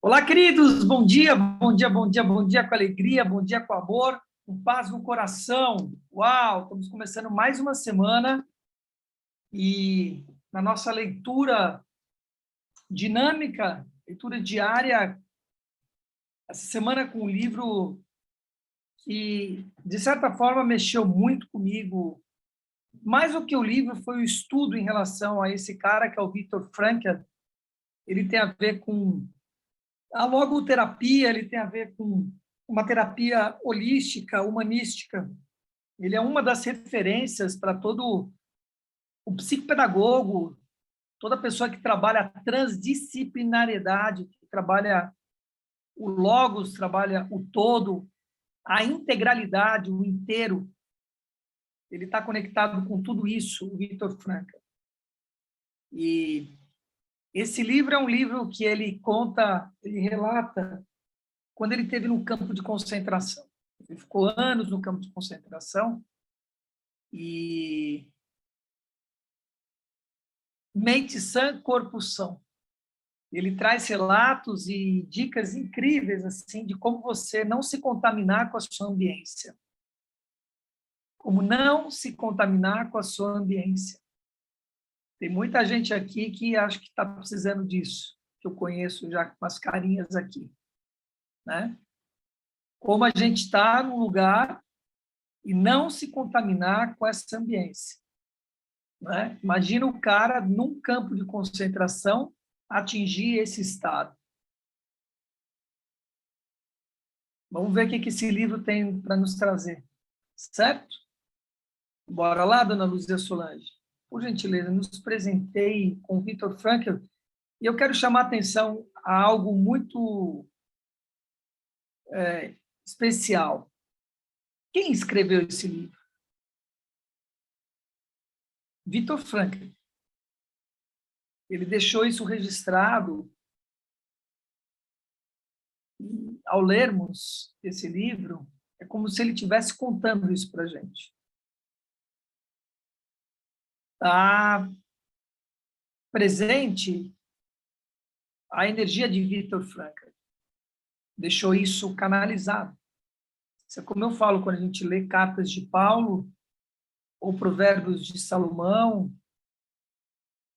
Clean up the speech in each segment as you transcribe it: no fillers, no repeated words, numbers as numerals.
Olá, queridos, bom dia, bom dia, bom dia, bom dia com alegria, bom dia com amor, com paz no coração. Uau, estamos começando mais uma semana e na nossa leitura dinâmica, leitura diária, essa semana com um livro que, de certa forma, mexeu muito comigo. Mais do que o livro, foi o estudo em relação a esse cara, que é o Viktor Frankl. Ele tem a ver com a logoterapia, ele tem a ver com uma terapia holística, humanística. Ele é uma das referências para todo o psicopedagogo, toda pessoa que trabalha a transdisciplinariedade, que trabalha o logos, trabalha o todo, a integralidade, o inteiro. Ele está conectado com tudo isso, o Viktor Frankl. E esse livro é um livro que ele conta, ele relata quando ele esteve no campo de concentração. Ele ficou anos no campo de concentração e mente sã, corpo são. Ele traz relatos e dicas incríveis assim de como você não se contaminar com a sua ambiência. Como não se contaminar com a sua ambiência. Tem muita gente aqui que acho que está precisando disso, que eu conheço já com as carinhas aqui, né? Como a gente está num lugar e não se contaminar com essa ambiência. Né? Imagina o cara, num campo de concentração, atingir esse estado. Vamos ver o que esse livro tem para nos trazer. Certo? Bora lá, dona Luzia Solange. Por gentileza, nos presenteie com o Viktor Frankl. E eu quero chamar a atenção a algo muito especial. Quem escreveu esse livro? Viktor Frankl. Ele deixou isso registrado. E, ao lermos esse livro, é como se ele estivesse contando isso para a gente. Está presente a energia de Viktor Frankl. Deixou isso canalizado. Isso é como eu falo quando a gente lê cartas de Paulo, ou provérbios de Salomão,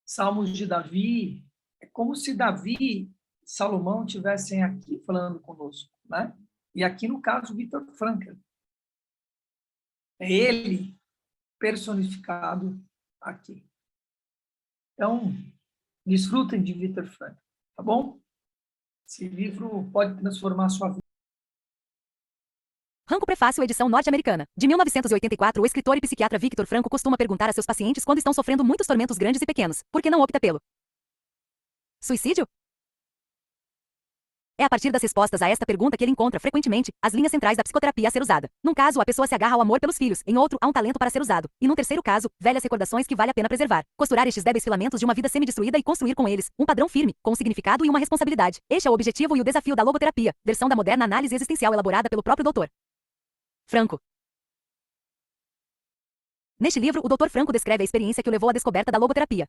salmos de Davi. É como se Davi e Salomão estivessem aqui falando conosco, né? E aqui, no caso, Viktor Frankl. É ele personificado aqui. Então, desfrutem de Viktor Frankl, tá bom? Esse livro pode transformar a sua vida. Ranco Prefácio, edição norte-americana. De 1984, o escritor e psiquiatra Viktor Frankl costuma perguntar a seus pacientes quando estão sofrendo muitos tormentos grandes e pequenos, por que não opta pelo suicídio? É a partir das respostas a esta pergunta que ele encontra, frequentemente, as linhas centrais da psicoterapia a ser usada. Num caso, a pessoa se agarra ao amor pelos filhos, em outro, há um talento para ser usado, e num terceiro caso, velhas recordações que vale a pena preservar. Costurar estes débeis filamentos de uma vida semi-destruída e construir com eles um padrão firme, com um significado e uma responsabilidade. Este é o objetivo e o desafio da logoterapia, versão da moderna análise existencial elaborada pelo próprio Dr. Frankl. Neste livro, o Dr. Frankl descreve a experiência que o levou à descoberta da logoterapia.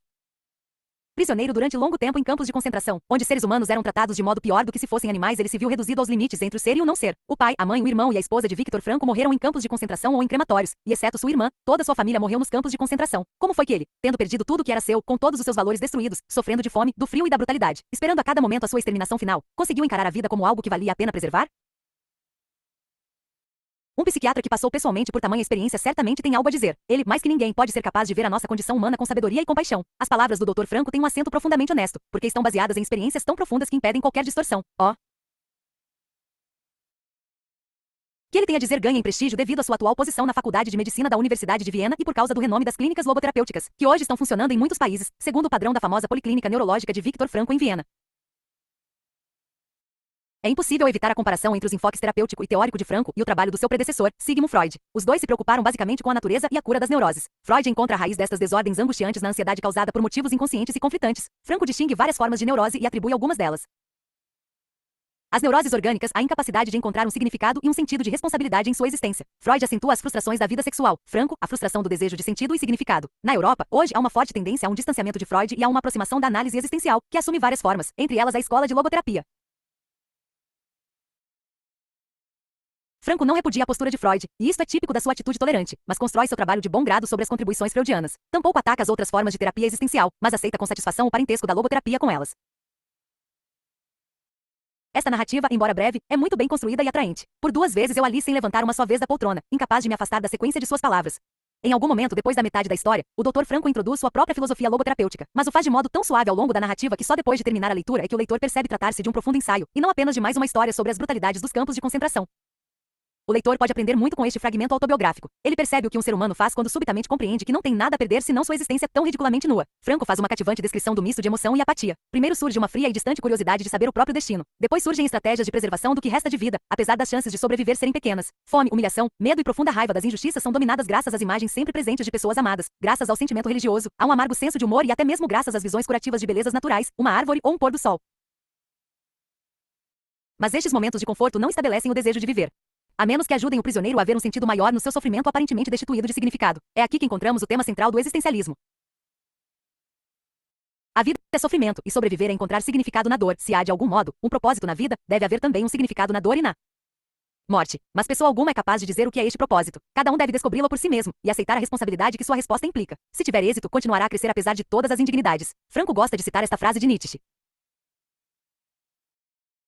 Prisioneiro durante longo tempo em campos de concentração, onde seres humanos eram tratados de modo pior do que se fossem animais, ele se viu reduzido aos limites entre o ser e o não ser. O pai, a mãe, o irmão e a esposa de Viktor Frankl morreram em campos de concentração ou em crematórios, e exceto sua irmã, toda sua família morreu nos campos de concentração. Como foi que ele, tendo perdido tudo que era seu, com todos os seus valores destruídos, sofrendo de fome, do frio e da brutalidade, esperando a cada momento a sua exterminação final, conseguiu encarar a vida como algo que valia a pena preservar? Um psiquiatra que passou pessoalmente por tamanha experiência certamente tem algo a dizer. Ele, mais que ninguém, pode ser capaz de ver a nossa condição humana com sabedoria e compaixão. As palavras do Dr. Frankl têm um acento profundamente honesto, porque estão baseadas em experiências tão profundas que impedem qualquer distorção. Que ele tem a dizer ganha em prestígio devido à sua atual posição na Faculdade de Medicina da Universidade de Viena e por causa do renome das clínicas logoterapêuticas, que hoje estão funcionando em muitos países, segundo o padrão da famosa Policlínica Neurológica de Viktor Frankl em Viena. É impossível evitar a comparação entre os enfoques terapêutico e teórico de Frankl e o trabalho do seu predecessor, Sigmund Freud. Os dois se preocuparam basicamente com a natureza e a cura das neuroses. Freud encontra a raiz destas desordens angustiantes na ansiedade causada por motivos inconscientes e conflitantes. Frankl distingue várias formas de neurose e atribui algumas delas. As neuroses orgânicas, a incapacidade de encontrar um significado e um sentido de responsabilidade em sua existência. Freud acentua as frustrações da vida sexual. Frankl, a frustração do desejo de sentido e significado. Na Europa, hoje há uma forte tendência a um distanciamento de Freud e a uma aproximação da análise existencial, que assume várias formas, entre elas a escola de logoterapia. Franco não repudia a postura de Freud, e isto é típico da sua atitude tolerante, mas constrói seu trabalho de bom grado sobre as contribuições freudianas. Tampouco ataca as outras formas de terapia existencial, mas aceita com satisfação o parentesco da logoterapia com elas. Esta narrativa, embora breve, é muito bem construída e atraente. Por 2 vezes eu ali sem levantar uma só vez da poltrona, incapaz de me afastar da sequência de suas palavras. Em algum momento depois da metade da história, o Dr. Franco introduz sua própria filosofia logoterapêutica, mas o faz de modo tão suave ao longo da narrativa que só depois de terminar a leitura é que o leitor percebe tratar-se de um profundo ensaio, e não apenas de mais uma história sobre as brutalidades dos campos de concentração. O leitor pode aprender muito com este fragmento autobiográfico. Ele percebe o que um ser humano faz quando subitamente compreende que não tem nada a perder senão sua existência tão ridiculamente nua. Franco faz uma cativante descrição do misto de emoção e apatia. Primeiro surge uma fria e distante curiosidade de saber o próprio destino. Depois surgem estratégias de preservação do que resta de vida, apesar das chances de sobreviver serem pequenas. Fome, humilhação, medo e profunda raiva das injustiças são dominadas graças às imagens sempre presentes de pessoas amadas, graças ao sentimento religioso, a um amargo senso de humor e até mesmo graças às visões curativas de belezas naturais, uma árvore ou um pôr do sol. Mas estes momentos de conforto não estabelecem o desejo de viver. A menos que ajudem o prisioneiro a ver um sentido maior no seu sofrimento aparentemente destituído de significado. É aqui que encontramos o tema central do existencialismo. A vida é sofrimento, e sobreviver é encontrar significado na dor. Se há, de algum modo, um propósito na vida, deve haver também um significado na dor e na morte. Mas pessoa alguma é capaz de dizer o que é este propósito. Cada um deve descobri-lo por si mesmo, e aceitar a responsabilidade que sua resposta implica. Se tiver êxito, continuará a crescer apesar de todas as indignidades. Franco gosta de citar esta frase de Nietzsche.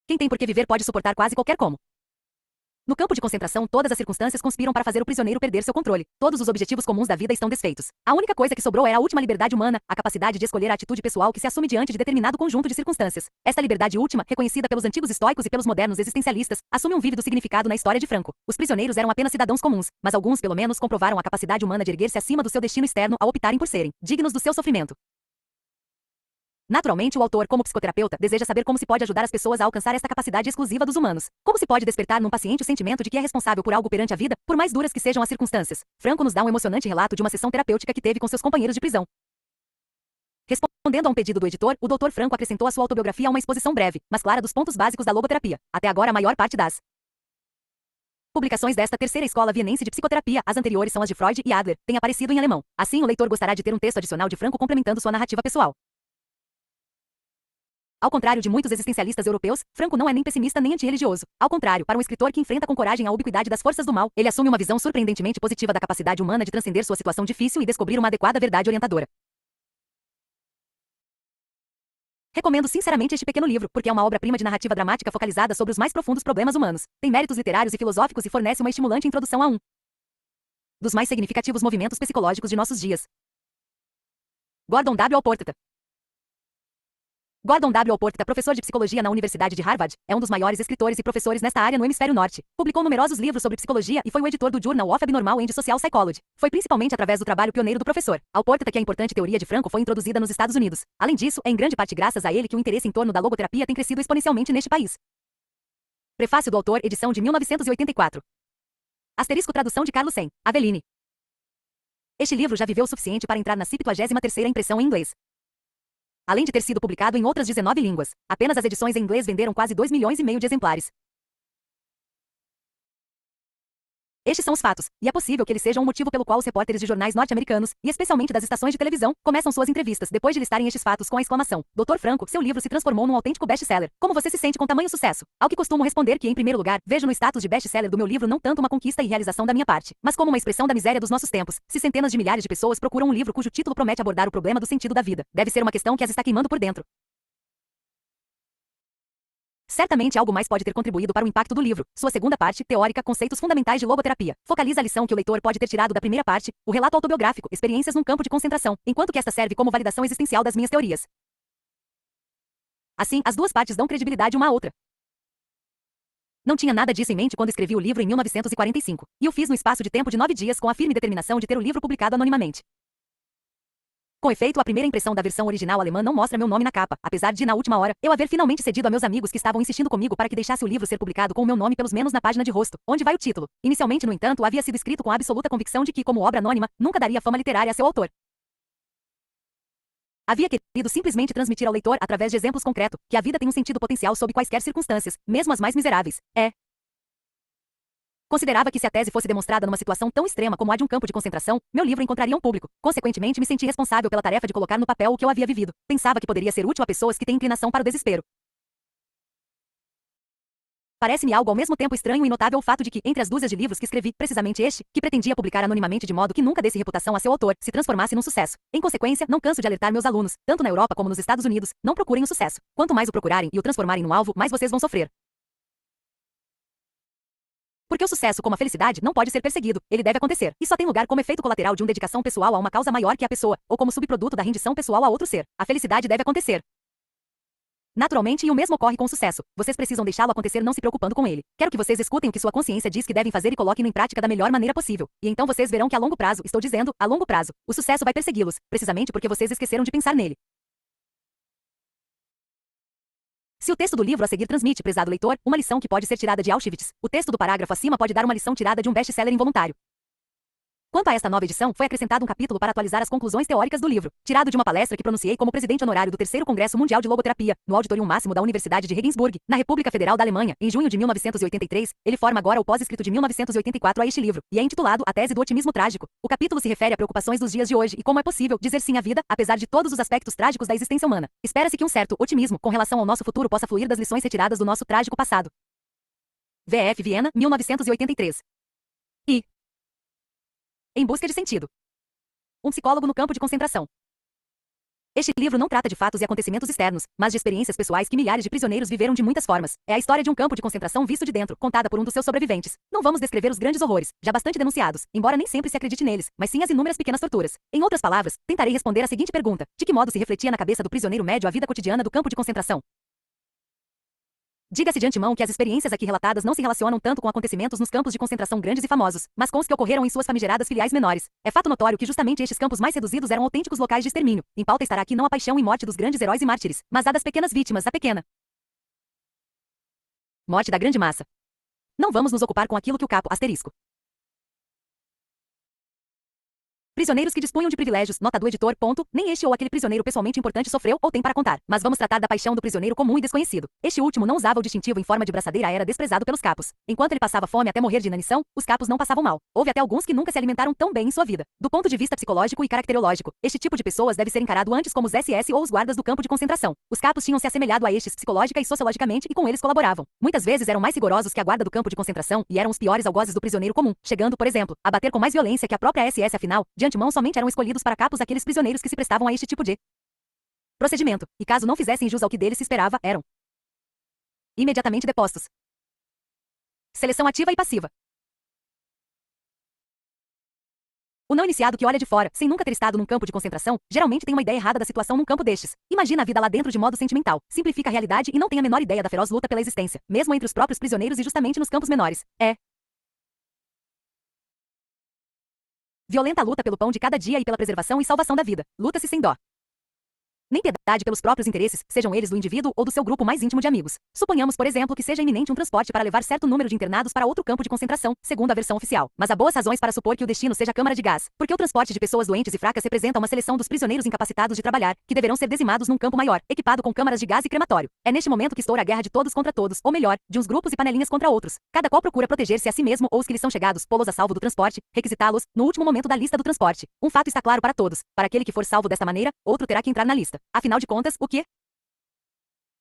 Quem tem por que viver pode suportar quase qualquer como. No campo de concentração, todas as circunstâncias conspiram para fazer o prisioneiro perder seu controle. Todos os objetivos comuns da vida estão desfeitos. A única coisa que sobrou era a última liberdade humana, a capacidade de escolher a atitude pessoal que se assume diante de determinado conjunto de circunstâncias. Esta liberdade última, reconhecida pelos antigos estoicos e pelos modernos existencialistas, assume um vívido significado na história de Franco. Os prisioneiros eram apenas cidadãos comuns, mas alguns pelo menos comprovaram a capacidade humana de erguer-se acima do seu destino externo ao optarem por serem dignos do seu sofrimento. Naturalmente, o autor, como psicoterapeuta, deseja saber como se pode ajudar as pessoas a alcançar esta capacidade exclusiva dos humanos. Como se pode despertar num paciente o sentimento de que é responsável por algo perante a vida, por mais duras que sejam as circunstâncias. Franco nos dá um emocionante relato de uma sessão terapêutica que teve com seus companheiros de prisão. Respondendo a um pedido do editor, o Dr. Franco acrescentou à sua autobiografia uma exposição breve, mas clara dos pontos básicos da logoterapia. Até agora, a maior parte das publicações desta terceira escola vienense de psicoterapia, as anteriores são as de Freud e Adler, têm aparecido em alemão. Assim, o leitor gostará de ter um texto adicional de Franco complementando sua narrativa pessoal. Ao contrário de muitos existencialistas europeus, Franco não é nem pessimista nem antirreligioso. Ao contrário, para um escritor que enfrenta com coragem a ubiquidade das forças do mal, ele assume uma visão surpreendentemente positiva da capacidade humana de transcender sua situação difícil e descobrir uma adequada verdade orientadora. Recomendo sinceramente este pequeno livro, porque é uma obra-prima de narrativa dramática focalizada sobre os mais profundos problemas humanos. Tem méritos literários e filosóficos e fornece uma estimulante introdução a um dos mais significativos movimentos psicológicos de nossos dias. Gordon W. Alporta. Gordon W. Alporta, professor de psicologia na Universidade de Harvard, é um dos maiores escritores e professores nesta área no hemisfério norte. Publicou numerosos livros sobre psicologia e foi o editor do Journal of Abnormal and Social Psychology. Foi principalmente através do trabalho pioneiro do professor Alporta que a importante teoria de Franco foi introduzida nos Estados Unidos. Além disso, é em grande parte graças a ele que o interesse em torno da logoterapia tem crescido exponencialmente neste país. Prefácio do autor, edição de 1984. Asterisco tradução de Carlos Sen, Aveline. Este livro já viveu o suficiente para entrar na 73ª impressão em inglês. Além de ter sido publicado em outras 19 línguas, apenas as edições em inglês venderam quase 2,5 milhões de exemplares. Estes são os fatos, e é possível que eles sejam o motivo pelo qual os repórteres de jornais norte-americanos, e especialmente das estações de televisão, começam suas entrevistas depois de listarem estes fatos com a exclamação: Dr. Franco, seu livro se transformou num autêntico best-seller. Como você se sente com tamanho sucesso? Ao que costumo responder que, em primeiro lugar, vejo no status de best-seller do meu livro não tanto uma conquista e realização da minha parte, mas como uma expressão da miséria dos nossos tempos. Se centenas de milhares de pessoas procuram um livro cujo título promete abordar o problema do sentido da vida, deve ser uma questão que as está queimando por dentro. Certamente algo mais pode ter contribuído para o impacto do livro. Sua segunda parte, teórica, conceitos fundamentais de logoterapia, focaliza a lição que o leitor pode ter tirado da primeira parte, o relato autobiográfico, experiências num campo de concentração, enquanto que esta serve como validação existencial das minhas teorias. Assim, as duas partes dão credibilidade uma à outra. Não tinha nada disso em mente quando escrevi o livro em 1945, e o fiz no espaço de tempo de 9 dias com a firme determinação de ter o livro publicado anonimamente. Com efeito, a primeira impressão da versão original alemã não mostra meu nome na capa, apesar de, na última hora, eu haver finalmente cedido a meus amigos que estavam insistindo comigo para que deixasse o livro ser publicado com o meu nome pelos menos na página de rosto, onde vai o título. Inicialmente, no entanto, havia sido escrito com a absoluta convicção de que, como obra anônima, nunca daria fama literária a seu autor. Havia querido simplesmente transmitir ao leitor, através de exemplos concretos, que a vida tem um sentido potencial sob quaisquer circunstâncias, mesmo as mais miseráveis. Considerava que se a tese fosse demonstrada numa situação tão extrema como a de um campo de concentração, meu livro encontraria um público. Consequentemente, me senti responsável pela tarefa de colocar no papel o que eu havia vivido. Pensava que poderia ser útil a pessoas que têm inclinação para o desespero. Parece-me algo ao mesmo tempo estranho e notável o fato de que, entre as dúzias de livros que escrevi, precisamente este, que pretendia publicar anonimamente de modo que nunca desse reputação a seu autor, se transformasse num sucesso. Em consequência, não canso de alertar meus alunos, tanto na Europa como nos Estados Unidos, não procurem o sucesso. Quanto mais o procurarem e o transformarem num alvo, mais vocês vão sofrer. Porque o sucesso, como a felicidade, não pode ser perseguido, ele deve acontecer, e só tem lugar como efeito colateral de uma dedicação pessoal a uma causa maior que a pessoa, ou como subproduto da rendição pessoal a outro ser. A felicidade deve acontecer naturalmente, e o mesmo ocorre com o sucesso. Vocês precisam deixá-lo acontecer não se preocupando com ele. Quero que vocês escutem o que sua consciência diz que devem fazer e coloquem-no em prática da melhor maneira possível. E então vocês verão que a longo prazo, estou dizendo, a longo prazo, o sucesso vai persegui-los, precisamente porque vocês esqueceram de pensar nele. Se o texto do livro a seguir transmite, prezado leitor, uma lição que pode ser tirada de Auschwitz, o texto do parágrafo acima pode dar uma lição tirada de um best-seller involuntário. Quanto a esta nova edição, foi acrescentado um capítulo para atualizar as conclusões teóricas do livro, tirado de uma palestra que pronunciei como presidente honorário do Terceiro Congresso Mundial de Logoterapia, no Auditorium Máximo da Universidade de Regensburg, na República Federal da Alemanha, em junho de 1983. Ele forma agora o pós-escrito de 1984 a este livro, e é intitulado A Tese do Otimismo Trágico. O capítulo se refere a preocupações dos dias de hoje e como é possível dizer sim à vida, apesar de todos os aspectos trágicos da existência humana. Espera-se que um certo otimismo com relação ao nosso futuro possa fluir das lições retiradas do nosso trágico passado. VF Viena, 1983. E Em busca de sentido. Um psicólogo no campo de concentração. Este livro não trata de fatos e acontecimentos externos, mas de experiências pessoais que milhares de prisioneiros viveram de muitas formas. É a história de um campo de concentração visto de dentro, contada por um dos seus sobreviventes. Não vamos descrever os grandes horrores, já bastante denunciados, embora nem sempre se acredite neles, mas sim as inúmeras pequenas torturas. Em outras palavras, tentarei responder a seguinte pergunta: de que modo se refletia na cabeça do prisioneiro médio a vida cotidiana do campo de concentração? Diga-se de antemão que as experiências aqui relatadas não se relacionam tanto com acontecimentos nos campos de concentração grandes e famosos, mas com os que ocorreram em suas famigeradas filiais menores. É fato notório que justamente estes campos mais reduzidos eram autênticos locais de extermínio. Em pauta estará aqui não a paixão e morte dos grandes heróis e mártires, mas a das pequenas vítimas, a pequena morte da grande massa. Não vamos nos ocupar com aquilo que o capo asterisco. Prisioneiros que dispunham de privilégios, nota do editor, ponto, nem este ou aquele prisioneiro pessoalmente importante sofreu ou tem para contar, mas vamos tratar da paixão do prisioneiro comum e desconhecido. Este último não usava o distintivo em forma de braçadeira, era desprezado pelos capos. Enquanto ele passava fome até morrer de inanição, os capos não passavam mal. Houve até alguns que nunca se alimentaram tão bem em sua vida. Do ponto de vista psicológico e caracterológico, este tipo de pessoas deve ser encarado antes como os SS ou os guardas do campo de concentração. Os capos tinham se assemelhado a estes psicológica e sociologicamente e com eles colaboravam. Muitas vezes eram mais rigorosos que a guarda do campo de concentração e eram os piores algozes do prisioneiro comum, chegando, por exemplo, a bater com mais violência que a própria SS. Afinal, de antemão somente eram escolhidos para capos aqueles prisioneiros que se prestavam a este tipo de procedimento, e caso não fizessem jus ao que deles se esperava, eram imediatamente depostos. Seleção ativa e passiva. O não iniciado que olha de fora, sem nunca ter estado num campo de concentração, geralmente tem uma ideia errada da situação num campo destes. Imagina a vida lá dentro de modo sentimental, simplifica a realidade e não tem a menor ideia da feroz luta pela existência, mesmo entre os próprios prisioneiros e justamente nos campos menores. É violenta a luta pelo pão de cada dia e pela preservação e salvação da vida. Luta-se sem dó nem piedade pelos próprios interesses, sejam eles do indivíduo ou do seu grupo mais íntimo de amigos. Suponhamos, por exemplo, que seja iminente um transporte para levar certo número de internados para outro campo de concentração, segundo a versão oficial. Mas há boas razões para supor que o destino seja a câmara de gás, porque o transporte de pessoas doentes e fracas representa uma seleção dos prisioneiros incapacitados de trabalhar, que deverão ser dizimados num campo maior, equipado com câmaras de gás e crematório. É neste momento que estoura a guerra de todos contra todos, ou melhor, de uns grupos e panelinhas contra outros. Cada qual procura proteger-se a si mesmo ou os que lhes são chegados, pô-los a salvo do transporte, requisitá-los, no último momento da lista do transporte. Um fato está claro para todos: para aquele que for salvo desta maneira, outro terá que entrar na lista. Afinal de contas, o que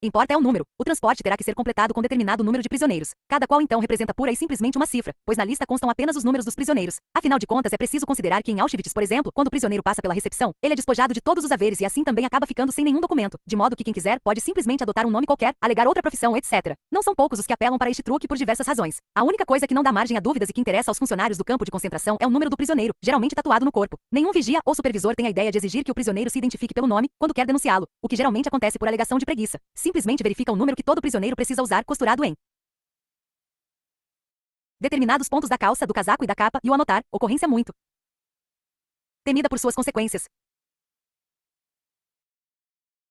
importa é o número. O transporte terá que ser completado com determinado número de prisioneiros. Cada qual então representa pura e simplesmente uma cifra, pois na lista constam apenas os números dos prisioneiros. Afinal de contas, é preciso considerar que em Auschwitz, por exemplo, quando o prisioneiro passa pela recepção, ele é despojado de todos os haveres e assim também acaba ficando sem nenhum documento, de modo que quem quiser pode simplesmente adotar um nome qualquer, alegar outra profissão, etc. Não são poucos os que apelam para este truque por diversas razões. A única coisa que não dá margem a dúvidas e que interessa aos funcionários do campo de concentração é o número do prisioneiro, geralmente tatuado no corpo. Nenhum vigia ou supervisor tem a ideia de exigir que o prisioneiro se identifique pelo nome quando quer denunciá-lo, o que geralmente acontece por alegação de preguiça. Simplesmente verifica o número que todo prisioneiro precisa usar costurado em determinados pontos da calça, do casaco e da capa e o anotar, ocorrência muito temida por suas consequências.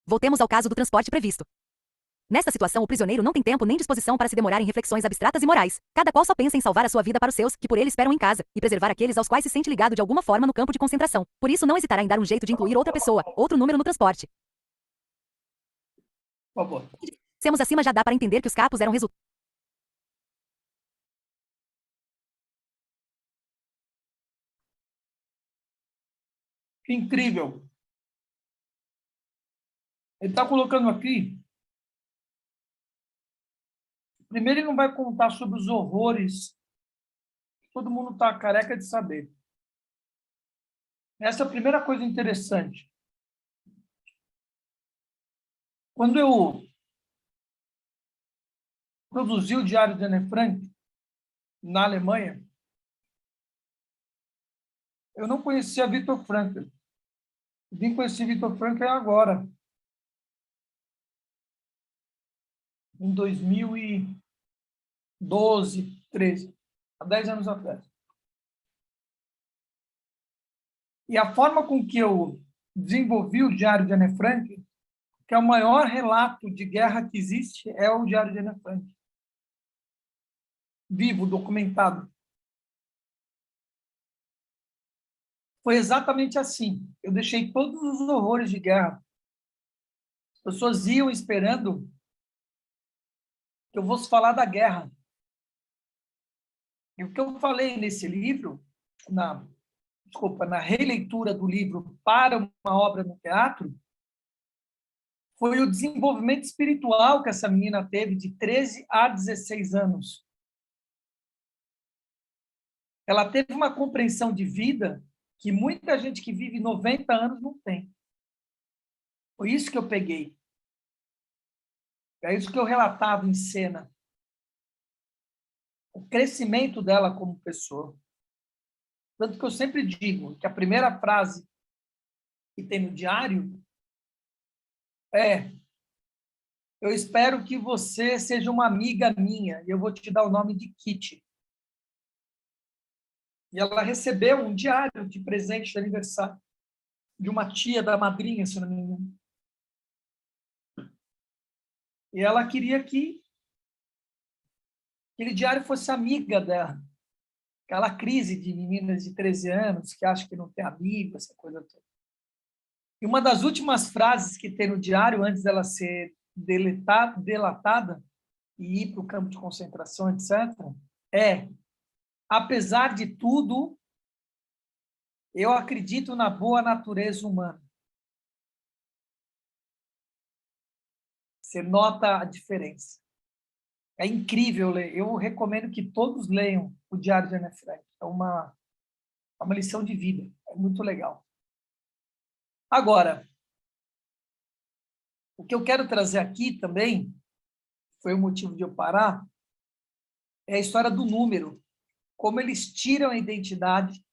Voltemos ao caso do transporte previsto. Nesta situação, o prisioneiro não tem tempo nem disposição para se demorar em reflexões abstratas e morais. Cada qual só pensa em salvar a sua vida para os seus, que por ele esperam em casa, e preservar aqueles aos quais se sente ligado de alguma forma no campo de concentração. Por isso não hesitará em dar um jeito de incluir outra pessoa, outro número no transporte. Por favor. Dissemos acima já dá para entender que os capos eram resultado. Que incrível. Ele está colocando aqui Primeiro, ele não vai contar sobre os horrores que todo mundo está careca de saber. Essa é a primeira coisa interessante. Quando eu produzi o Diário de Anne Frank, na Alemanha, eu não conhecia Viktor Frankl. Vim conhecer Viktor Frankl agora, em 2012, 13, há 10 anos atrás. E a forma com que eu desenvolvi o Diário de Anne Frank, que é o maior relato de guerra que existe, é o Diário de Anne Frank. Vivo, documentado. Foi exatamente assim. Eu deixei todos os horrores de guerra. As pessoas iam esperando que eu fosse falar da guerra. E o que eu falei nesse livro, na releitura do livro para uma obra no teatro, foi o desenvolvimento espiritual que essa menina teve de 13 a 16 anos. Ela teve uma compreensão de vida que muita gente que vive 90 anos não tem. Foi isso que eu peguei. É isso que eu relatava em cena. O crescimento dela como pessoa. Tanto que eu sempre digo que a primeira frase que tem no diário é: eu espero que você seja uma amiga minha e eu vou te dar o nome de Kitty. E ela recebeu um diário de presente de aniversário de uma tia da madrinha, se não me engano. E ela queria que aquele diário fosse amiga dela. Aquela crise de meninas de 13 anos que acham que não tem amigo, essa coisa toda. E uma das últimas frases que tem no diário, antes dela ser delatada e ir para o campo de concentração, etc., é: apesar de tudo, eu acredito na boa natureza humana. Você nota a diferença. É incrível ler. Eu recomendo que todos leiam o Diário de Anne Frank. É uma lição de vida. É muito legal. Agora, o que eu quero trazer aqui também, foi o motivo de eu parar, é a história do número. Como eles tiram a identidade,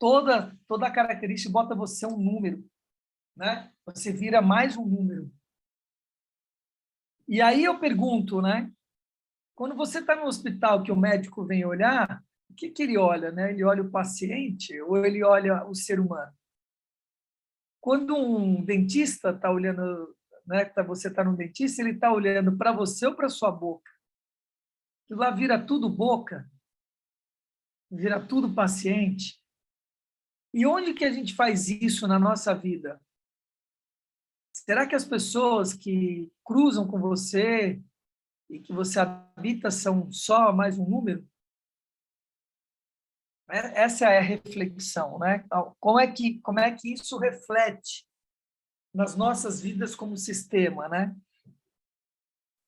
toda a característica, bota você um número, né? Você vira mais um número. E aí eu pergunto, né? Quando você está no hospital que o médico vem olhar, o que ele olha, né? Ele olha o paciente ou ele olha o ser humano? Quando um dentista está olhando, né? Você está no dentista, ele está olhando para você ou para sua boca? Que lá vira tudo boca, vira tudo paciente. E onde que a gente faz isso na nossa vida? Será que as pessoas que cruzam com você e que você habita são só mais um número? Essa é a reflexão, né? Como é que isso reflete nas nossas vidas como sistema, né?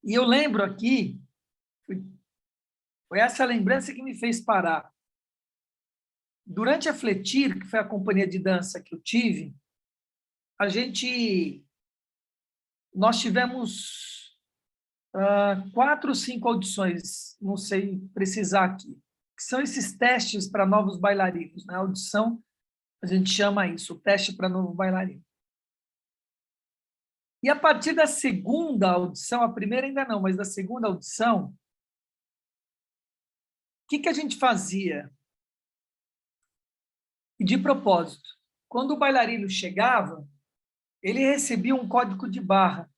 E eu lembro aqui, foi essa lembrança que me fez parar. Durante a Fletir, que foi a companhia de dança que eu tive, nós tivemos 4 ou 5 audições, não sei precisar aqui, que são esses testes para novos bailarinos, né? A audição, a gente chama isso, o teste para novo bailarino. E a partir da segunda audição, a primeira ainda não, mas da segunda audição, o que a gente fazia? E de propósito, quando o bailarino chegava, ele recebia um código de barra.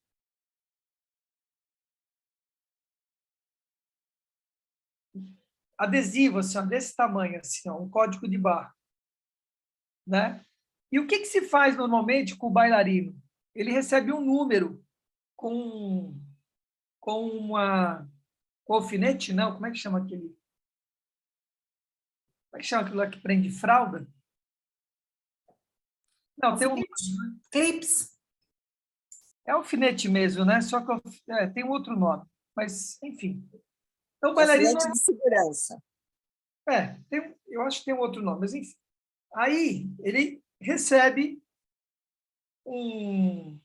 Adesivo, assim, desse tamanho, assim, um código de barra. Né? E o que se faz normalmente com o bailarino? Ele recebe um número com com alfinete, não? Como é que chama aquele? Como é que chama aquilo lá que prende fralda? Não, tem um clips. É alfinete mesmo, né? Só que tem um outro nome. mas, enfim. Então, É bailarino filete de segurança. eu acho que tem um outro nome, mas enfim. Aí ele recebe um,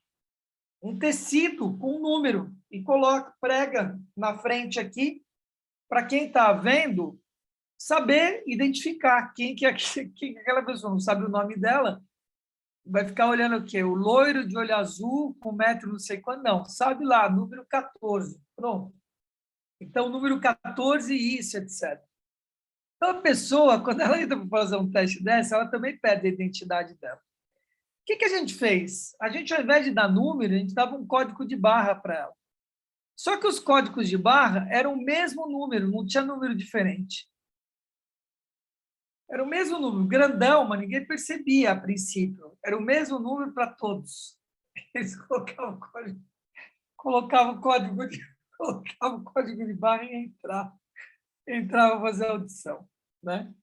um tecido com um número e coloca, prega na frente aqui, para quem está vendo saber identificar quem que é aquela pessoa. Não sabe o nome dela, vai ficar olhando o quê? O loiro de olho azul com 1 metro não sei quanto. Não, sabe lá, número 14. Pronto. Então, número 14, isso, etc. Então, a pessoa, quando ela entra para fazer um teste desse, ela também perde a identidade dela. O que a gente fez? A gente, ao invés de dar número, a gente dava um código de barra para ela. Só que os códigos de barra eram o mesmo número, não tinha número diferente. Era o mesmo número, grandão, mas ninguém percebia a princípio. Era o mesmo número para todos. Eles colocavam o código colocavam o código de barra e entrava para fazer a audição, né?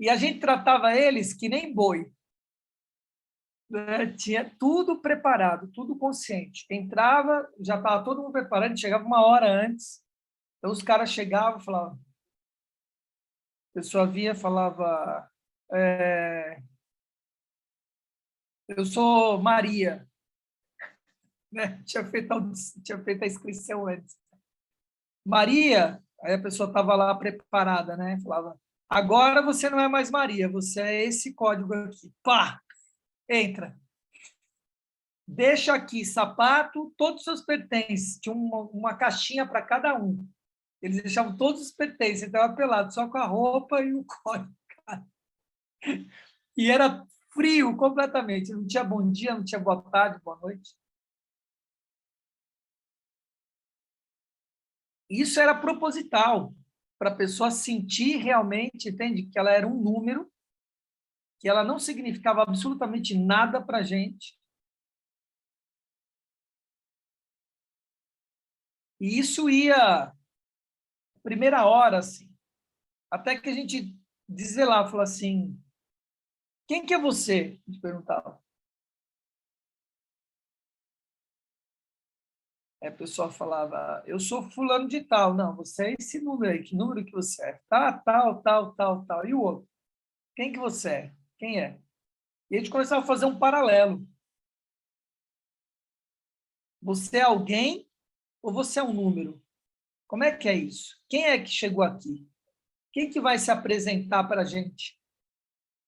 E a gente tratava eles que nem boi, né? Tinha tudo preparado, tudo consciente. Entrava, já estava todo mundo preparado, chegava 1 hora antes. Então os caras chegavam e falavam, a pessoa via, falava, eu sou Maria, né? Tinha feito a inscrição antes. Maria, aí a pessoa estava lá preparada, né? Falava, agora você não é mais Maria, você é esse código aqui. Pá! Entra. Deixa aqui sapato, todos os seus pertences. Tinha uma caixinha para cada um. Eles deixavam todos os pertences, estava pelado, só com a roupa e o código. E era frio completamente. Não tinha bom dia, não tinha boa tarde, boa noite. Isso era proposital, para a pessoa sentir realmente, entende? Que ela era um número, que ela não significava absolutamente nada para a gente. E isso ia, primeira hora, assim, até que a gente dizia lá, falou assim, quem que é você? A gente perguntava. Aí a pessoa falava, eu sou fulano de tal. Não, você é esse número aí. Que número que você é? Tá, tal, tal, tal, tal. E o outro? Quem que você é? Quem é? E a gente começava a fazer um paralelo. Você é alguém ou você é um número? Como é que é isso? Quem é que chegou aqui? Quem que vai se apresentar para a gente?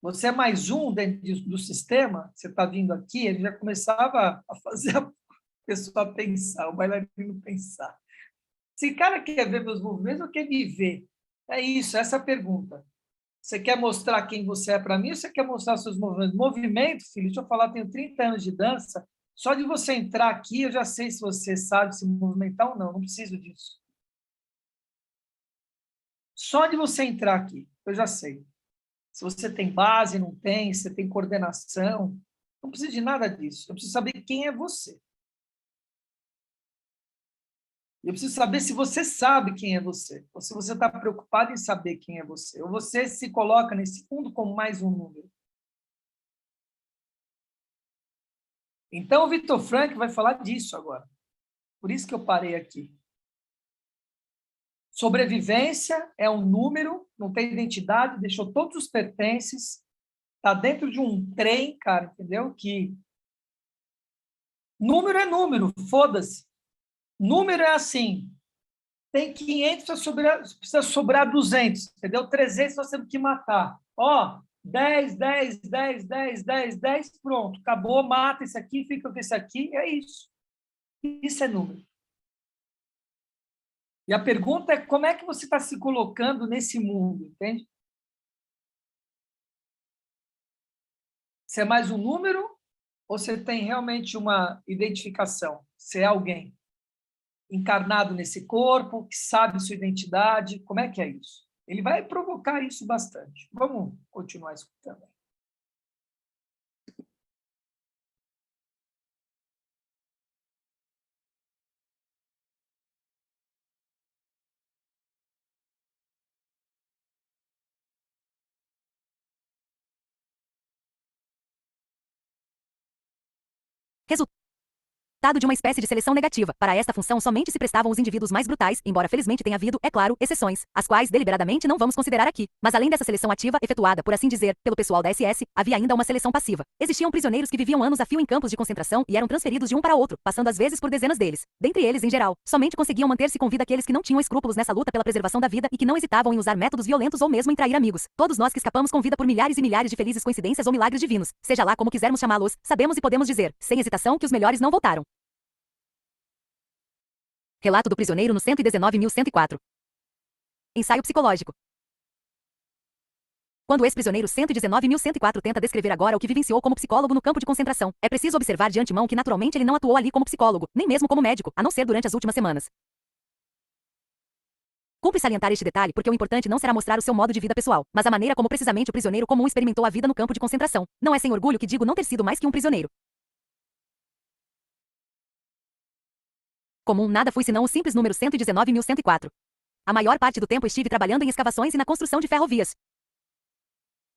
Você é mais um dentro do sistema? Você está vindo aqui? Ele já começava a fazer a pessoa pensar, o bailarino pensar. Esse cara quer ver meus movimentos ou quer me ver? É isso, essa é a pergunta. Você quer mostrar quem você é para mim ou você quer mostrar seus movimentos? Movimento, filho, deixa eu falar, tenho 30 anos de dança. Só de você entrar aqui, eu já sei se você sabe se movimentar ou não. Não preciso disso. Só de você entrar aqui, eu já sei. Se você tem base, não tem, se você tem coordenação. Não preciso de nada disso. Eu preciso saber quem é você. Eu preciso saber se você sabe quem é você, ou se você está preocupado em saber quem é você, ou você se coloca nesse mundo como mais um número. Então, o Victor Frankl vai falar disso agora. Por isso que eu parei aqui. Sobrevivência é um número, não tem identidade, deixou todos os pertences, está dentro de um trem, cara, entendeu? Que número é número, foda-se. Número é assim, tem 500, precisa sobrar 200, entendeu? 300 nós temos que matar. Ó, 10, 10, 10, 10, 10, 10, pronto, acabou, mata esse aqui, fica com esse aqui, é isso. Isso é número. E a pergunta é como é que você está se colocando nesse mundo, entende? Você é mais um número ou você tem realmente uma identificação? Você é alguém encarnado nesse corpo, que sabe sua identidade? Como é que é isso? Ele vai provocar isso bastante. Vamos continuar escutando. Resultado resultado de uma espécie de seleção negativa. Para esta função somente se prestavam os indivíduos mais brutais, embora felizmente tenha havido, é claro, exceções, as quais deliberadamente não vamos considerar aqui. Mas além dessa seleção ativa, efetuada, por assim dizer, pelo pessoal da SS, havia ainda uma seleção passiva. Existiam prisioneiros que viviam anos a fio em campos de concentração e eram transferidos de um para outro, passando às vezes por dezenas deles. Dentre eles, em geral, somente conseguiam manter-se com vida aqueles que não tinham escrúpulos nessa luta pela preservação da vida e que não hesitavam em usar métodos violentos ou mesmo em trair amigos. Todos nós que escapamos com vida por milhares e milhares de felizes coincidências ou milagres divinos, seja lá como quisermos chamá-los, sabemos e podemos dizer, sem hesitação, que os melhores não voltaram. Relato do prisioneiro no 119.104. Ensaio psicológico. Quando o ex-prisioneiro 119.104 tenta descrever agora o que vivenciou como psicólogo no campo de concentração, é preciso observar de antemão que naturalmente ele não atuou ali como psicólogo, nem mesmo como médico, a não ser durante as últimas semanas. Cumpre salientar este detalhe porque o importante não será mostrar o seu modo de vida pessoal, mas a maneira como precisamente o prisioneiro comum experimentou a vida no campo de concentração. Não é sem orgulho que digo não ter sido mais que um prisioneiro comum, nada fui senão o simples número 119.104. A maior parte do tempo estive trabalhando em escavações e na construção de ferrovias.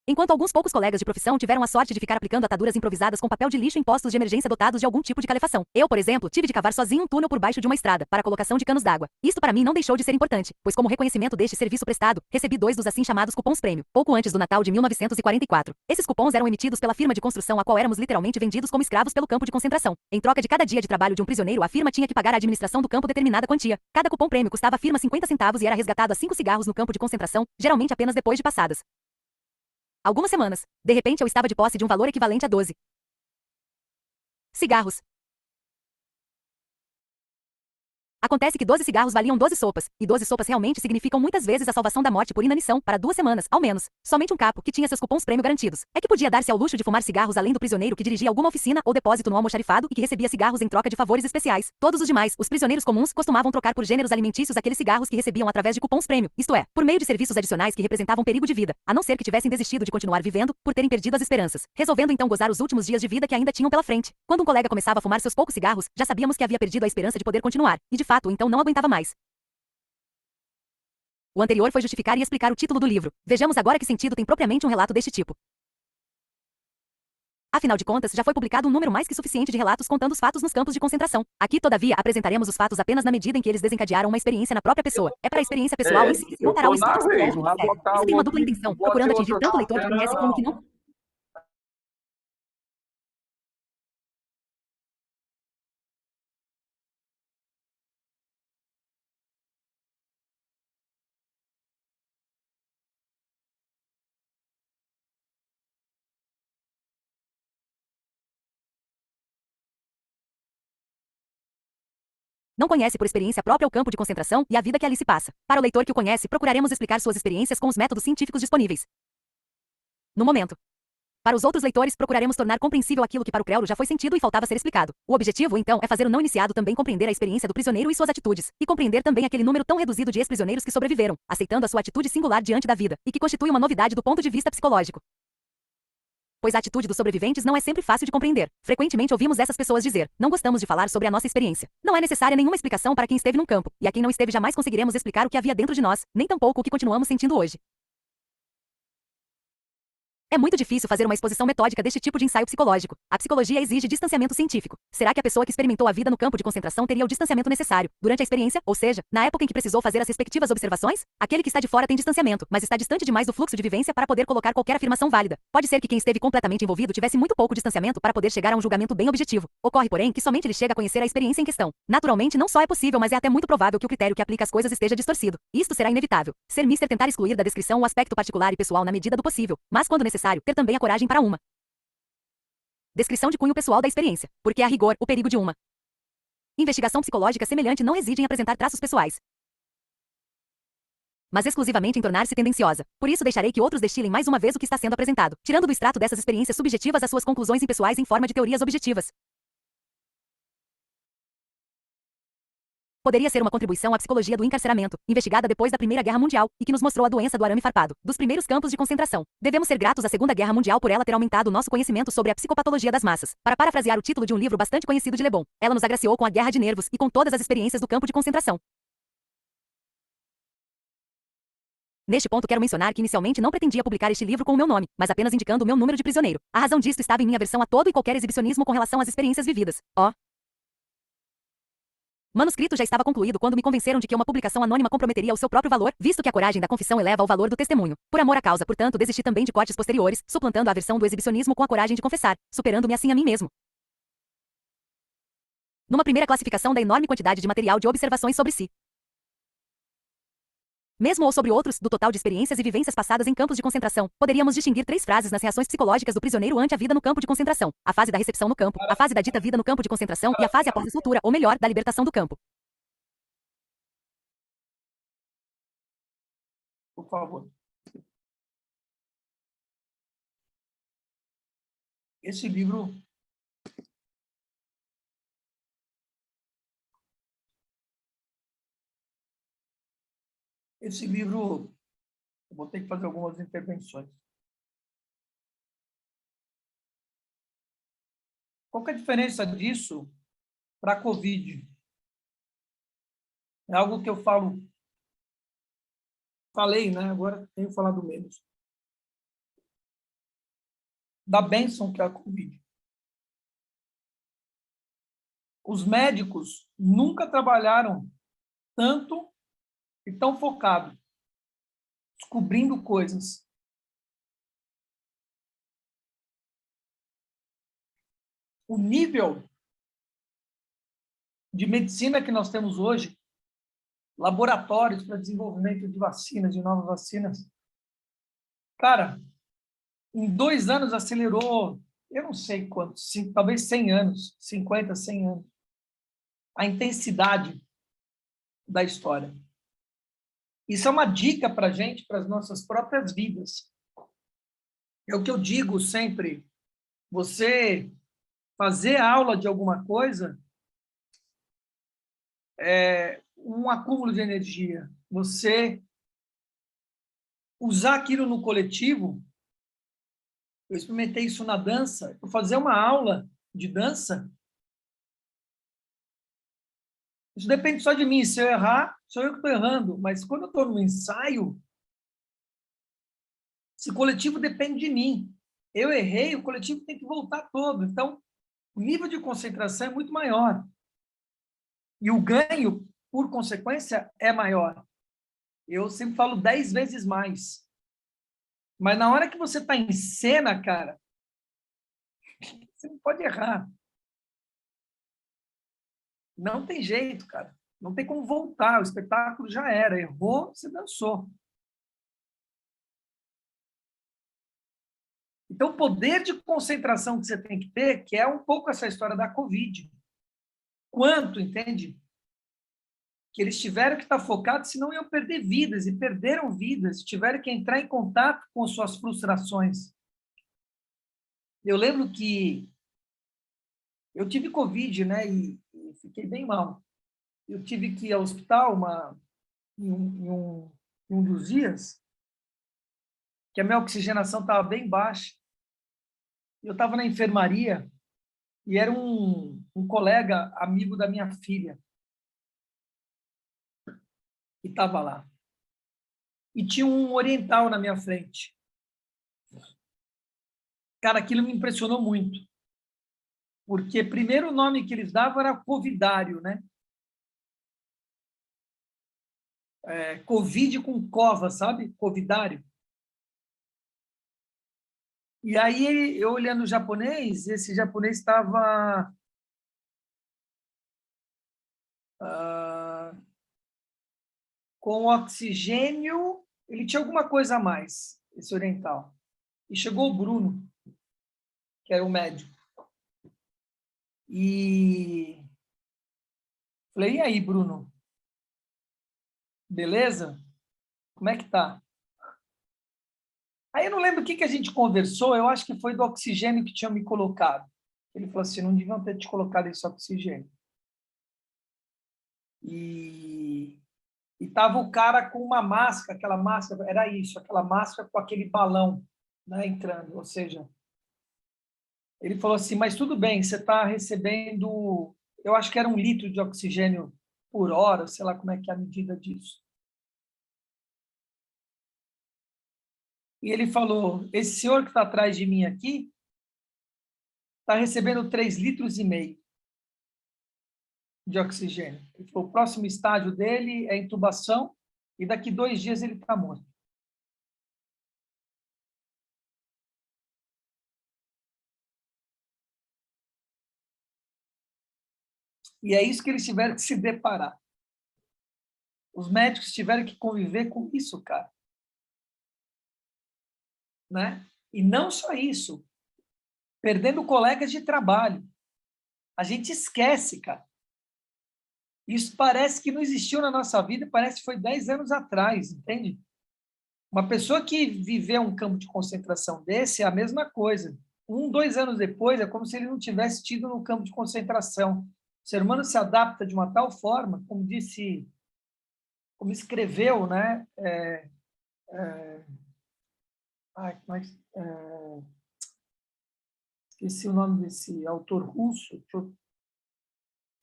Enquanto alguns poucos colegas de profissão tiveram a sorte de ficar aplicando ataduras improvisadas com papel de lixo em postos de emergência dotados de algum tipo de calefação. Eu, por exemplo, tive de cavar sozinho um túnel por baixo de uma estrada, para a colocação de canos d'água. Isto para mim não deixou de ser importante, pois como reconhecimento deste serviço prestado, recebi 2 dos assim chamados cupons prêmio, pouco antes do Natal de 1944. Esses cupons eram emitidos pela firma de construção a qual éramos literalmente vendidos como escravos pelo campo de concentração. Em troca de cada dia de trabalho de um prisioneiro, a firma tinha que pagar à administração do campo determinada quantia. Cada cupom prêmio custava a firma 50 centavos e era resgatado a 5 cigarros no campo de concentração, geralmente apenas depois de passadas algumas semanas. De repente eu estava de posse de um valor equivalente a 12 cigarros. Acontece que 12 cigarros valiam 12 sopas, e 12 sopas realmente significam muitas vezes a salvação da morte por inanição, para 2 semanas, ao menos. Somente um capo, que tinha seus cupons prêmio garantidos, é que podia dar-se ao luxo de fumar cigarros além do prisioneiro que dirigia alguma oficina ou depósito no almoxarifado e que recebia cigarros em troca de favores especiais. Todos os demais, os prisioneiros comuns, costumavam trocar por gêneros alimentícios aqueles cigarros que recebiam através de cupons prêmio, isto é, por meio de serviços adicionais que representavam perigo de vida, a não ser que tivessem desistido de continuar vivendo, por terem perdido as esperanças, resolvendo então gozar os últimos dias de vida que ainda tinham pela frente. Quando um colega começava a fumar seus poucos cigarros, já sabíamos que havia perdido a esperança de poder continuar, e de fato então não aguentava mais. O anterior foi justificar e explicar o título do livro. Vejamos agora que sentido tem propriamente um relato deste tipo. Afinal de contas, já foi publicado um número mais que suficiente de relatos contando os fatos nos campos de concentração. Aqui, todavia, apresentaremos os fatos apenas na medida em que eles desencadearam uma experiência na própria pessoa. É para a experiência pessoal em si que contará o espírito psicológico da série. Isso tem uma dupla intenção, procurando atingir tanto o leitor que conhece como que não. Não conhece por experiência própria o campo de concentração e a vida que ali se passa. Para o leitor que o conhece, procuraremos explicar suas experiências com os métodos científicos disponíveis no momento. Para os outros leitores, procuraremos tornar compreensível aquilo que para o créulo já foi sentido e faltava ser explicado. O objetivo, então, é fazer o não iniciado também compreender a experiência do prisioneiro e suas atitudes, e compreender também aquele número tão reduzido de ex-prisioneiros que sobreviveram, aceitando a sua atitude singular diante da vida, e que constitui uma novidade do ponto de vista psicológico. Pois a atitude dos sobreviventes não é sempre fácil de compreender. Frequentemente ouvimos essas pessoas dizer: não gostamos de falar sobre a nossa experiência. Não é necessária nenhuma explicação para quem esteve num campo, e a quem não esteve jamais conseguiremos explicar o que havia dentro de nós, nem tampouco o que continuamos sentindo hoje. É muito difícil fazer uma exposição metódica deste tipo de ensaio psicológico. A psicologia exige distanciamento científico. Será que a pessoa que experimentou a vida no campo de concentração teria o distanciamento necessário durante a experiência, ou seja, na época em que precisou fazer as respectivas observações? Aquele que está de fora tem distanciamento, mas está distante demais do fluxo de vivência para poder colocar qualquer afirmação válida. Pode ser que quem esteve completamente envolvido tivesse muito pouco distanciamento para poder chegar a um julgamento bem objetivo. Ocorre, porém, que somente ele chega a conhecer a experiência em questão. Naturalmente, não só é possível, mas é até muito provável que o critério que aplica as coisas esteja distorcido. Isto será inevitável. Ser mister tentar excluir da descrição o aspecto particular e pessoal na medida do possível, mas quando necessário, ter também a coragem para uma descrição de cunho pessoal da experiência, porque a rigor, o perigo de uma investigação psicológica semelhante não reside em apresentar traços pessoais, mas exclusivamente em tornar-se tendenciosa. Por isso deixarei que outros destilem mais uma vez o que está sendo apresentado, tirando do extrato dessas experiências subjetivas as suas conclusões impessoais em forma de teorias objetivas. Poderia ser uma contribuição à psicologia do encarceramento, investigada depois da Primeira Guerra Mundial, e que nos mostrou a doença do arame farpado, dos primeiros campos de concentração. Devemos ser gratos à Segunda Guerra Mundial por ela ter aumentado o nosso conhecimento sobre a psicopatologia das massas. Para parafrasear o título de um livro bastante conhecido de Le Bon, ela nos agraciou com a guerra de nervos e com todas as experiências do campo de concentração. Neste ponto quero mencionar que inicialmente não pretendia publicar este livro com o meu nome, mas apenas indicando o meu número de prisioneiro. A razão disto estava em minha aversão a todo e qualquer exibicionismo com relação às experiências vividas. Manuscrito já estava concluído quando me convenceram de que uma publicação anônima comprometeria o seu próprio valor, visto que a coragem da confissão eleva o valor do testemunho. Por amor à causa, portanto, desisti também de cortes posteriores, suplantando a aversão do exibicionismo com a coragem de confessar, superando-me assim a mim mesmo. Numa primeira classificação da enorme quantidade de material de observações sobre si mesmo ou sobre outros, do total de experiências e vivências passadas em campos de concentração, poderíamos distinguir 3 frases nas reações psicológicas do prisioneiro ante a vida no campo de concentração: a fase da recepção no campo, a fase da dita vida no campo de concentração e a fase após a soltura, ou melhor, da libertação do campo. Por favor. Esse livro eu vou ter que fazer algumas intervenções. Qual que é a diferença disso para a Covid? É algo que eu falei, né? Agora tenho falado menos. Da bênção que é a Covid. Os médicos nunca trabalharam tanto e tão focado, descobrindo coisas. O nível de medicina que nós temos hoje, laboratórios para desenvolvimento de vacinas, de novas vacinas, cara, em 2 anos acelerou, eu não sei quantos, talvez 100 anos, 50, 100 anos, a intensidade da história. Isso é uma dica para a gente, para as nossas próprias vidas. É o que eu digo sempre, você fazer aula de alguma coisa é um acúmulo de energia. Você usar aquilo no coletivo, eu experimentei isso na dança, eu fazer uma aula de dança, isso depende só de mim, se eu errar, sou eu que estou errando, mas quando eu estou no ensaio, esse coletivo depende de mim. Eu errei, o coletivo tem que voltar todo, então o nível de concentração é muito maior. E o ganho, por consequência, é maior. Eu sempre falo 10 vezes mais. Mas na hora que você está em cena, cara, você não pode errar. Não tem jeito, cara. Não tem como voltar. O espetáculo já era. Errou, você dançou. Então, o poder de concentração que você tem que ter, que é um pouco essa história da Covid. Quanto, entende? Que eles tiveram que estar focados, senão iam perder vidas, e perderam vidas, tiveram que entrar em contato com suas frustrações. Eu lembro que eu tive Covid, né, e fiquei bem mal. Eu tive que ir ao hospital em um dos dias, que a minha oxigenação estava bem baixa. Eu estava na enfermaria e era um colega amigo da minha filha que estava lá. E tinha um oriental na minha frente. Cara, aquilo me impressionou muito. Porque primeiro o nome que eles davam era covidário, né? Covid com cova, sabe? Covidário. E aí, eu olhando o japonês, esse japonês estava com oxigênio, ele tinha alguma coisa a mais, esse oriental. E chegou o Bruno, que era o médico. E falei, e aí, Bruno? Beleza? Como é que tá? Aí eu não lembro o que a gente conversou, eu acho que foi do oxigênio que tinha me colocado. Ele falou assim, não deviam ter te colocado esse oxigênio. E tava o cara com uma máscara, aquela máscara, era isso, aquela máscara com aquele balão, né, entrando. Ou seja, ele falou assim, mas tudo bem, você está recebendo, eu acho que era 1 litro de oxigênio por hora, sei lá como é que é a medida disso. E ele falou, esse senhor que está atrás de mim aqui está recebendo 3,5 litros. de oxigênio. Ele falou, o próximo estágio dele é intubação e daqui 2 dias ele está morto. E é isso que eles tiveram que se deparar. Os médicos tiveram que conviver com isso, cara. Né? E não só isso, perdendo colegas de trabalho. A gente esquece, cara. Isso parece que não existiu na nossa vida, parece que foi 10 anos atrás, entende? Uma pessoa que viveu um campo de concentração desse é a mesma coisa. 1, 2 anos depois, é como se ele não tivesse tido no campo de concentração. O ser humano se adapta de uma tal forma, como disse, como escreveu, né? Esqueci o nome desse autor russo,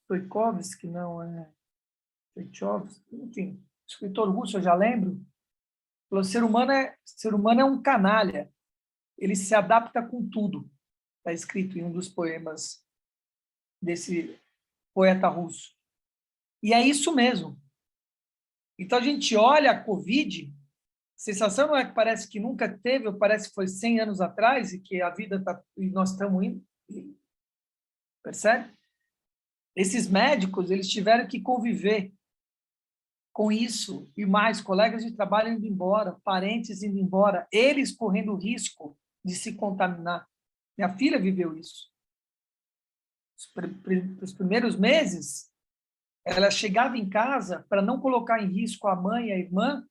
Tchaikovsky, não é Tchaikovsky, enfim, escritor russo, eu já lembro. O ser humano é um canalha. Ele se adapta com tudo. Está escrito em um dos poemas desse poeta russo. E é isso mesmo. Então, a gente olha a Covid, a sensação não é que parece que nunca teve, ou parece que foi 100 anos atrás, e que a vida está... E nós estamos indo. Percebe? Esses médicos, eles tiveram que conviver com isso, e mais, colegas de trabalho indo embora, parentes indo embora, eles correndo o risco de se contaminar. Minha filha viveu isso. Os primeiros meses, ela chegava em casa, para não colocar em risco a mãe e a irmã,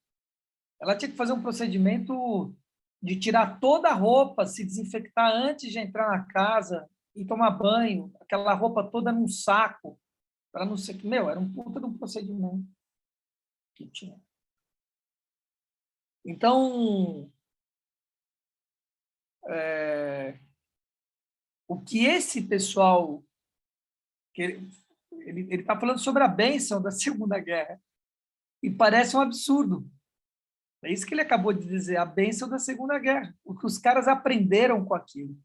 ela tinha que fazer um procedimento de tirar toda a roupa, se desinfectar antes de entrar na casa e tomar banho, aquela roupa toda num saco, para não ser... Meu, era um puta de um procedimento que tinha. Então, o que esse pessoal... Ele está falando sobre a bênção da Segunda Guerra, e parece um absurdo. É isso que ele acabou de dizer, a bênção da Segunda Guerra. O que os caras aprenderam com aquilo.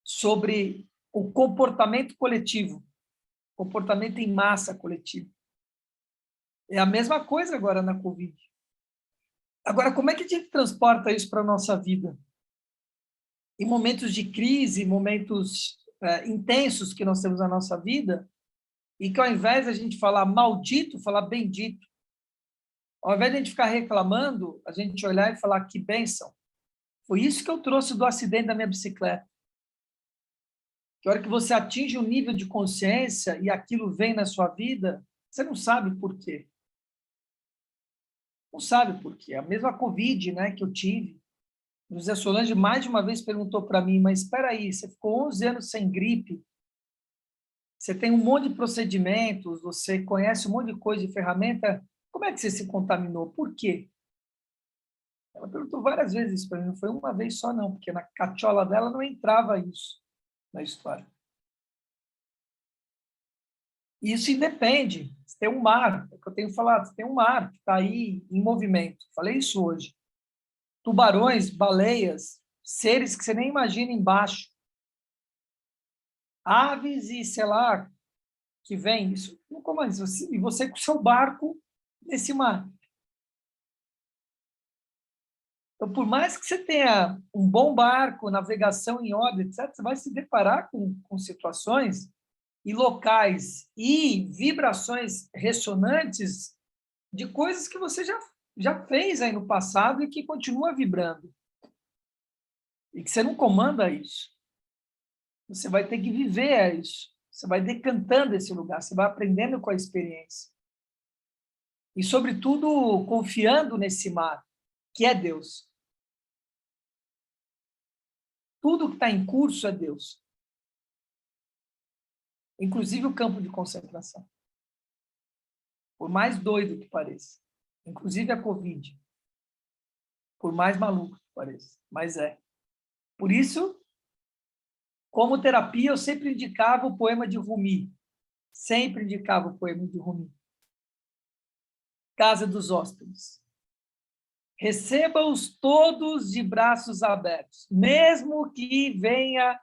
Sobre o comportamento coletivo, comportamento em massa coletivo. É a mesma coisa agora na Covid. Agora, como é que a gente transporta isso para a nossa vida? Em momentos de crise, momentos intensos que nós temos na nossa vida, e que ao invés de a gente falar maldito, falar bendito. Ao invés de a gente ficar reclamando, a gente olhar e falar que bênção. Foi isso que eu trouxe do acidente da minha bicicleta. Que a hora que você atinge um nível de consciência e aquilo vem na sua vida, você não sabe por quê. Não sabe por quê. A mesma Covid, né, que eu tive. O José Solange mais de uma vez perguntou para mim, mas espera aí, você ficou 11 anos sem gripe, você tem um monte de procedimentos, você conhece um monte de coisa de ferramenta, como é que você se contaminou? Por quê? Ela perguntou várias vezes isso para mim, não foi uma vez só não, porque na cachola dela não entrava isso na história. Isso independe. Você tem um mar, é o que eu tenho falado, você tem um mar que está aí em movimento. Falei isso hoje. Tubarões, baleias, seres que você nem imagina embaixo. Aves e, sei lá, que vem. Isso, como é isso? E você com o seu barco nesse mar. Então, por mais que você tenha um bom barco, navegação em ordem, etc., você vai se deparar com situações e locais e vibrações ressonantes de coisas que você já fez aí no passado e que continua vibrando. E que você não comanda isso. Você vai ter que viver isso. Você vai decantando esse lugar, você vai aprendendo com a experiência. E, sobretudo, confiando nesse mar, que é Deus. Tudo que está em curso é Deus. Inclusive o campo de concentração. Por mais doido que pareça. Inclusive a Covid. Por mais maluco que pareça. Mas é. Por isso, como terapia, eu sempre indicava o poema de Rumi. Sempre indicava o poema de Rumi. Casa dos Hóspedes. Receba-os todos de braços abertos, mesmo que venha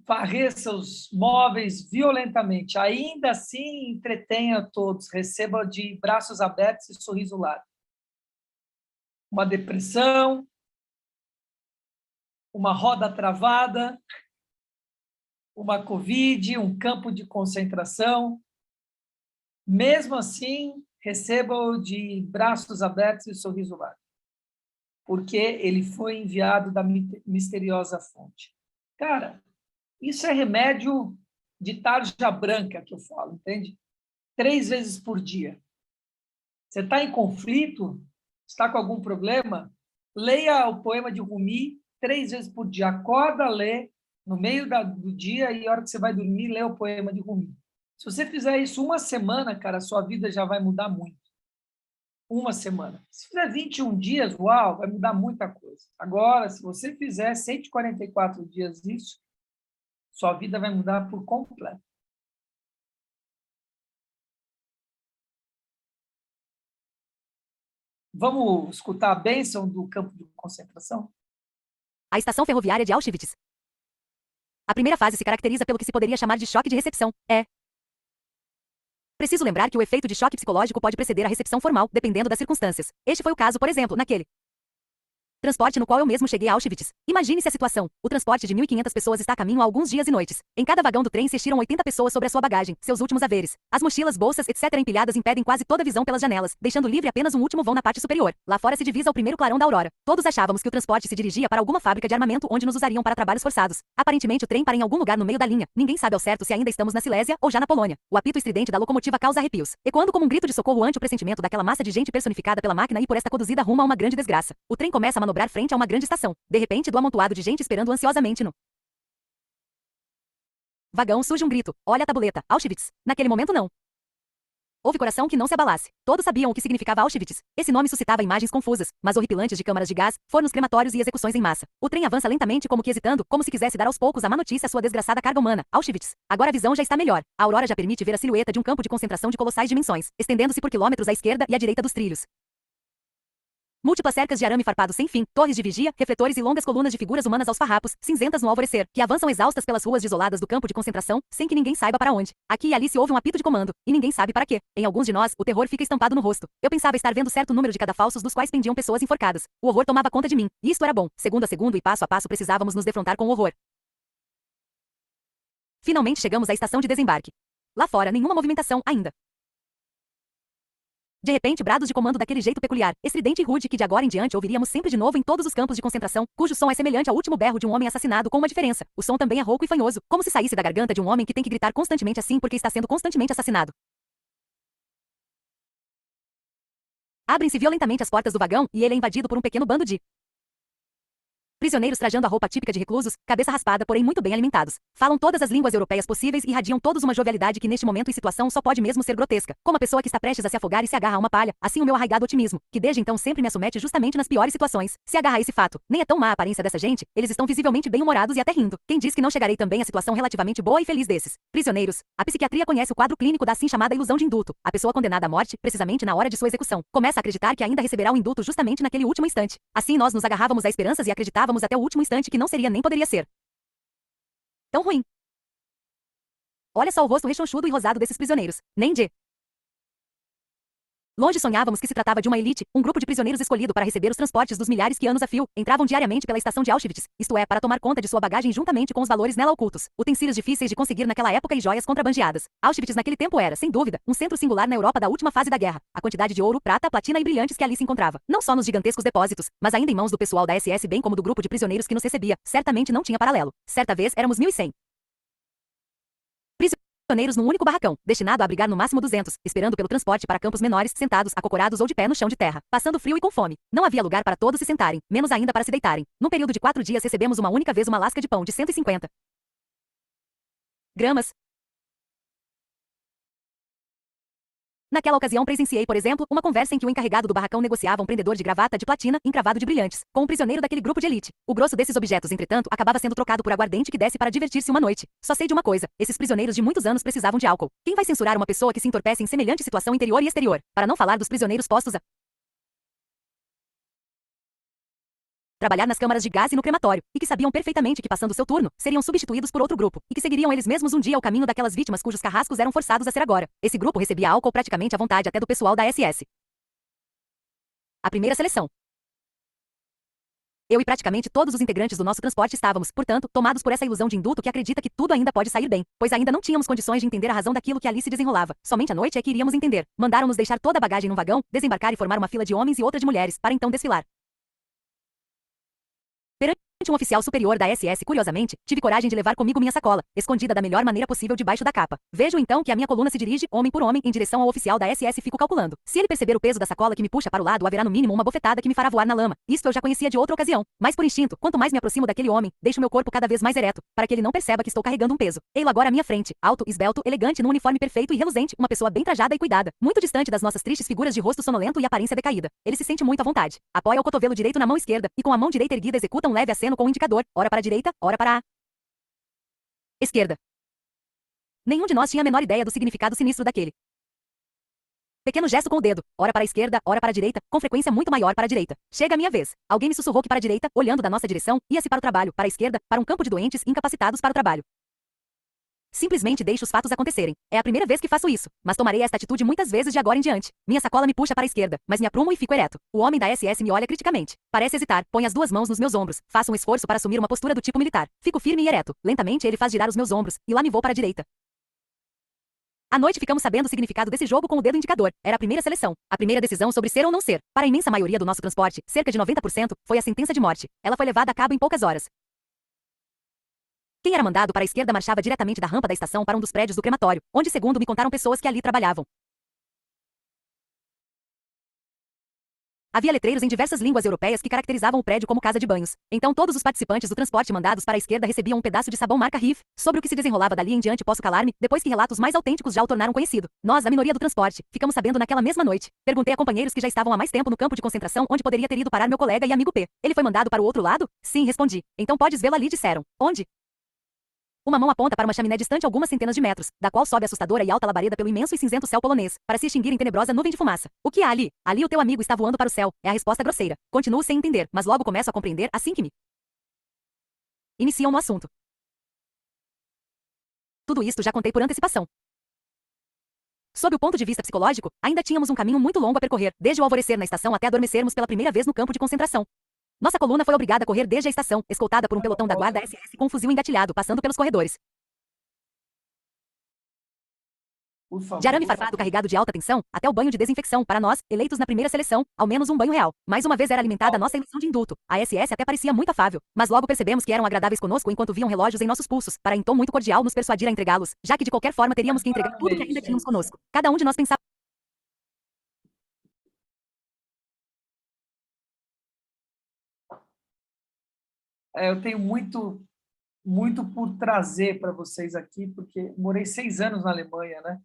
varrer seus móveis violentamente. Ainda assim, entretenha todos, receba de braços abertos e sorriso largo. Uma depressão, uma roda travada, uma Covid, um campo de concentração. Mesmo assim, receba-o de braços abertos e sorriso largo, porque ele foi enviado da misteriosa fonte. Cara, isso é remédio de tarja branca que eu falo, entende? 3 vezes por dia. Você está em conflito? Está com algum problema? Leia o poema de Rumi 3 vezes por dia. Acorda, lê no meio do dia e, na hora que você vai dormir, lê o poema de Rumi. Se você fizer isso uma semana, cara, a sua vida já vai mudar muito. Uma semana. Se fizer 21 dias, uau, vai mudar muita coisa. Agora, se você fizer 144 dias isso, sua vida vai mudar por completo. Vamos escutar a bênção do campo de concentração? A estação ferroviária de Auschwitz. A primeira fase se caracteriza pelo que se poderia chamar de choque de recepção. Preciso lembrar que o efeito de choque psicológico pode preceder a recepção formal, dependendo das circunstâncias. Este foi o caso, por exemplo, naquele transporte no qual eu mesmo cheguei a Auschwitz. Imagine-se a situação. O transporte de 1.500 pessoas está a caminho há alguns dias e noites. Em cada vagão do trem se estiram 80 pessoas sobre a sua bagagem, seus últimos haveres. As mochilas, bolsas, etc. empilhadas impedem quase toda a visão pelas janelas, deixando livre apenas um último vão na parte superior. Lá fora se divisa o primeiro clarão da aurora. Todos achávamos que o transporte se dirigia para alguma fábrica de armamento onde nos usariam para trabalhos forçados. Aparentemente o trem para em algum lugar no meio da linha. Ninguém sabe ao certo se ainda estamos na Silésia ou já na Polônia. O apito estridente da locomotiva causa arrepios, ecoando como um grito de socorro ante o pressentimento daquela massa de gente personificada pela máquina e por esta conduzida rumo a uma grande desgraça. O trem começa a manobrar frente a uma grande estação. De repente, do amontoado de gente esperando ansiosamente no vagão surge um grito. Olha a tabuleta. Auschwitz. Naquele momento não houve coração que não se abalasse. Todos sabiam o que significava Auschwitz. Esse nome suscitava imagens confusas, mas horripilantes de câmaras de gás, fornos crematórios e execuções em massa. O trem avança lentamente como que hesitando, como se quisesse dar aos poucos a má notícia à sua desgraçada carga humana. Auschwitz. Agora a visão já está melhor. A aurora já permite ver a silhueta de um campo de concentração de colossais dimensões, estendendo-se por quilômetros à esquerda e à direita dos trilhos. Múltiplas cercas de arame farpado sem fim, torres de vigia, refletores e longas colunas de figuras humanas aos farrapos, cinzentas no alvorecer, que avançam exaustas pelas ruas desoladas do campo de concentração, sem que ninguém saiba para onde. Aqui e ali se ouve um apito de comando, e ninguém sabe para quê. Em alguns de nós, o terror fica estampado no rosto. Eu pensava estar vendo certo número de cadafalsos dos quais pendiam pessoas enforcadas. O horror tomava conta de mim, e isto era bom. Segundo a segundo e passo a passo precisávamos nos defrontar com o horror. Finalmente chegamos à estação de desembarque. Lá fora, nenhuma movimentação ainda. De repente, brados de comando daquele jeito peculiar, estridente e rude que de agora em diante ouviríamos sempre de novo em todos os campos de concentração, cujo som é semelhante ao último berro de um homem assassinado com uma diferença. O som também é rouco e fanhoso, como se saísse da garganta de um homem que tem que gritar constantemente assim porque está sendo constantemente assassinado. Abrem-se violentamente as portas do vagão e ele é invadido por um pequeno bando de prisioneiros trajando a roupa típica de reclusos, cabeça raspada, porém muito bem alimentados. Falam todas as línguas europeias possíveis e irradiam todos uma jovialidade que neste momento e situação só pode mesmo ser grotesca. Como a pessoa que está prestes a se afogar e se agarra a uma palha, assim o meu arraigado otimismo, que desde então sempre me assomete justamente nas piores situações, se agarra a esse fato. Nem é tão má a aparência dessa gente, eles estão visivelmente bem-humorados e até rindo. Quem diz que não chegarei também à situação relativamente boa e feliz desses prisioneiros? A psiquiatria conhece o quadro clínico da assim chamada ilusão de indulto. A pessoa condenada à morte, precisamente na hora de sua execução, começa a acreditar que ainda receberá o indulto justamente naquele último instante. Assim nós nos agarrávamos a esperanças e acreditávamos até o último instante que não seria nem poderia ser tão ruim. Olha só o rosto rechonchudo e rosado desses prisioneiros. Nem de longe sonhávamos que se tratava de uma elite, um grupo de prisioneiros escolhido para receber os transportes dos milhares que anos a fio entravam diariamente pela estação de Auschwitz, isto é, para tomar conta de sua bagagem juntamente com os valores nela ocultos, utensílios difíceis de conseguir naquela época e joias contrabandeadas. Auschwitz naquele tempo era, sem dúvida, um centro singular na Europa da última fase da guerra. A quantidade de ouro, prata, platina e brilhantes que ali se encontrava, não só nos gigantescos depósitos, mas ainda em mãos do pessoal da SS bem como do grupo de prisioneiros que nos recebia, certamente não tinha paralelo. Certa vez éramos 1.100 prisioneiros num único barracão, destinado a abrigar no máximo 200, esperando pelo transporte para campos menores, sentados, acocorados ou de pé no chão de terra, passando frio e com fome. Não havia lugar para todos se sentarem, menos ainda para se deitarem. Num período de 4 dias recebemos uma única vez uma lasca de pão de 150 gramas. Naquela ocasião presenciei, por exemplo, uma conversa em que o encarregado do barracão negociava um prendedor de gravata de platina, encravado de brilhantes, com um prisioneiro daquele grupo de elite. O grosso desses objetos, entretanto, acabava sendo trocado por aguardente que desce para divertir-se uma noite. Só sei de uma coisa, esses prisioneiros de muitos anos precisavam de álcool. Quem vai censurar uma pessoa que se entorpece em semelhante situação interior e exterior? Para não falar dos prisioneiros postos a trabalhar nas câmaras de gás e no crematório, e que sabiam perfeitamente que, passando seu turno, seriam substituídos por outro grupo, e que seguiriam eles mesmos um dia o caminho daquelas vítimas cujos carrascos eram forçados a ser agora. Esse grupo recebia álcool praticamente à vontade até do pessoal da SS. A primeira seleção. Eu e praticamente todos os integrantes do nosso transporte estávamos, portanto, tomados por essa ilusão de indulto que acredita que tudo ainda pode sair bem, pois ainda não tínhamos condições de entender a razão daquilo que ali se desenrolava. Somente à noite é que iríamos entender. Mandaram-nos deixar toda a bagagem num vagão, desembarcar e formar uma fila de homens e outra de mulheres, para então desfilar. Perante um oficial superior da SS, curiosamente, tive coragem de levar comigo minha sacola, escondida da melhor maneira possível debaixo da capa. Vejo então que a minha coluna se dirige, homem por homem, em direção ao oficial da SS e fico calculando. Se ele perceber o peso da sacola que me puxa para o lado, haverá no mínimo uma bofetada que me fará voar na lama. Isto eu já conhecia de outra ocasião. Mas por instinto, quanto mais me aproximo daquele homem, deixo meu corpo cada vez mais ereto, para que ele não perceba que estou carregando um peso. Ele agora à minha frente, alto, esbelto, elegante, num uniforme perfeito e reluzente, uma pessoa bem trajada e cuidada, muito distante das nossas tristes figuras de rosto sonolento e aparência decaída. Ele se sente muito à vontade. Apoia o cotovelo direito na mão esquerda, e com a mão direita erguida executa um leve aceno com o indicador, ora para a direita, ora para a esquerda. Nenhum de nós tinha a menor ideia do significado sinistro daquele pequeno gesto com o dedo, ora para a esquerda, ora para a direita, com frequência muito maior para a direita. Chega a minha vez. Alguém me sussurrou que para a direita, olhando da nossa direção, ia-se para o trabalho, para a esquerda, para um campo de doentes incapacitados para o trabalho. Simplesmente deixo os fatos acontecerem. É a primeira vez que faço isso, mas tomarei esta atitude muitas vezes de agora em diante. Minha sacola me puxa para a esquerda, mas me aprumo e fico ereto. O homem da SS me olha criticamente. Parece hesitar, põe as duas mãos nos meus ombros. Faço um esforço para assumir uma postura do tipo militar. Fico firme e ereto. Lentamente ele faz girar os meus ombros, e lá me vou para a direita. À noite ficamos sabendo o significado desse jogo com o dedo indicador. Era a primeira seleção. A primeira decisão sobre ser ou não ser. Para a imensa maioria do nosso transporte, cerca de 90%, foi a sentença de morte. Ela foi levada a cabo em poucas horas. Quem era mandado para a esquerda marchava diretamente da rampa da estação para um dos prédios do crematório, onde, segundo me contaram pessoas que ali trabalhavam, havia letreiros em diversas línguas europeias que caracterizavam o prédio como casa de banhos. Então todos os participantes do transporte mandados para a esquerda recebiam um pedaço de sabão marca Riff. Sobre o que se desenrolava dali em diante posso calar-me, depois que relatos mais autênticos já o tornaram conhecido. Nós, a minoria do transporte, ficamos sabendo naquela mesma noite. Perguntei a companheiros que já estavam há mais tempo no campo de concentração onde poderia ter ido parar meu colega e amigo P. Ele foi mandado para o outro lado? Sim, respondi. Então podes vê-lo ali, disseram. Onde? Uma mão aponta para uma chaminé distante algumas centenas de metros, da qual sobe assustadora e alta labareda pelo imenso e cinzento céu polonês, para se extinguir em tenebrosa nuvem de fumaça. O que há ali? Ali o teu amigo está voando para o céu, é a resposta grosseira. Continuo sem entender, mas logo começo a compreender assim que me iniciam no assunto. Tudo isto já contei por antecipação. Sob o ponto de vista psicológico, ainda tínhamos um caminho muito longo a percorrer, desde o alvorecer na estação até adormecermos pela primeira vez no campo de concentração. Nossa coluna foi obrigada a correr desde a estação, escoltada por um pelotão da guarda SS com um fuzil engatilhado, passando pelos corredores. Por favor. De arame farpado carregado de alta tensão, até o banho de desinfecção, para nós, eleitos na primeira seleção, ao menos um banho real. Mais uma vez era alimentada a nossa ilusão de indulto. A SS até parecia muito afável, mas logo percebemos que eram agradáveis conosco enquanto viam relógios em nossos pulsos, para em tom muito cordial nos persuadir a entregá-los, já que de qualquer forma teríamos que entregar tudo que ainda tínhamos conosco. Cada um de nós pensava. Eu tenho muito por trazer para vocês aqui, porque morei 6 anos na Alemanha, né?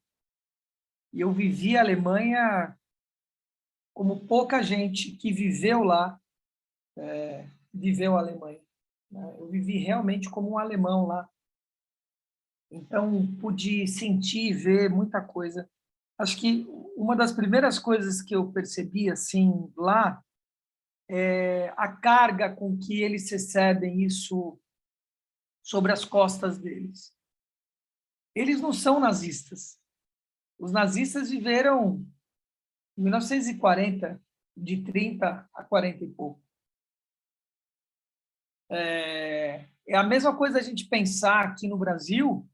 E eu vivi a Alemanha como pouca gente que viveu lá viveu a Alemanha, né? Eu vivi realmente como um alemão lá. Então, pude sentir e ver muita coisa. Acho que uma das primeiras coisas que eu percebi assim lá é a carga com que eles recebem isso sobre as costas deles. Eles não são nazistas. Os nazistas viveram em 1940, de 30 a 40 e pouco. É a mesma coisa a gente pensar aqui no Brasil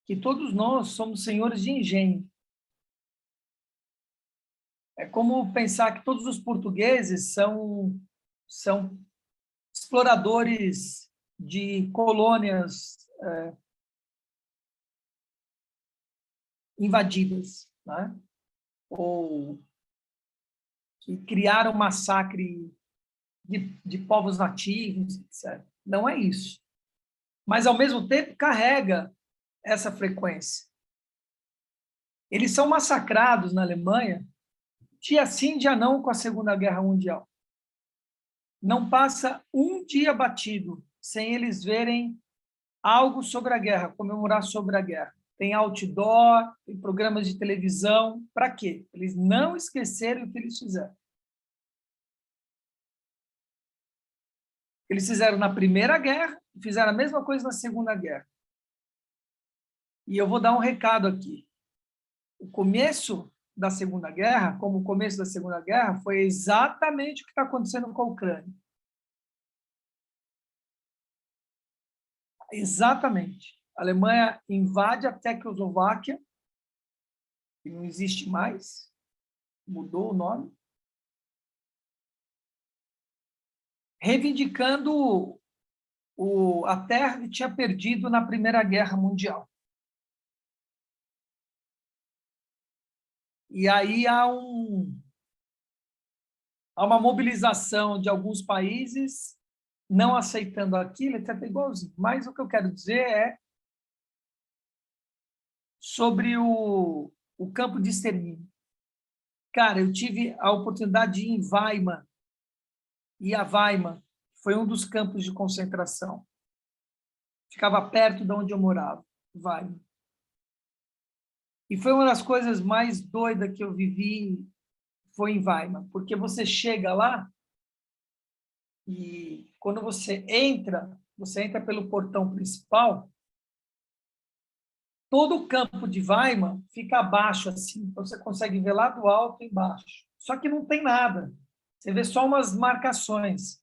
que todos nós somos senhores de engenho. É como pensar que todos os portugueses são exploradores de colônias invadidas, né? Ou que criaram um massacre de povos nativos, etc. Não é isso. Mas, ao mesmo tempo, carrega essa frequência. Eles são massacrados na Alemanha dia sim, dia não, com a Segunda Guerra Mundial. Não passa um dia batido sem eles verem algo sobre a guerra, comemorar sobre a guerra. Tem outdoor, tem programas de televisão. Para quê? Eles não esquecerem o que eles fizeram. Eles fizeram na Primeira Guerra e fizeram a mesma coisa na Segunda Guerra. E eu vou dar um recado aqui. O começo da Segunda Guerra, como o começo da Segunda Guerra, foi exatamente o que está acontecendo com a Ucrânia. Exatamente. A Alemanha invade a Tchecoslováquia, que não existe mais, mudou o nome, reivindicando a terra que tinha perdido na Primeira Guerra Mundial. E aí há uma mobilização de alguns países não aceitando aquilo, etc. Igualzinho. Mas o que eu quero dizer é sobre o campo de extermínio. Cara, eu tive a oportunidade de ir em Weimar, e a Weimar foi um dos campos de concentração. Ficava perto de onde eu morava, Weimar. E foi uma das coisas mais doidas que eu vivi, foi em Weimar, porque você chega lá e quando você entra pelo portão principal, todo o campo de Weimar fica abaixo, assim, então você consegue ver lá do alto e embaixo. Só que não tem nada, você vê só umas marcações.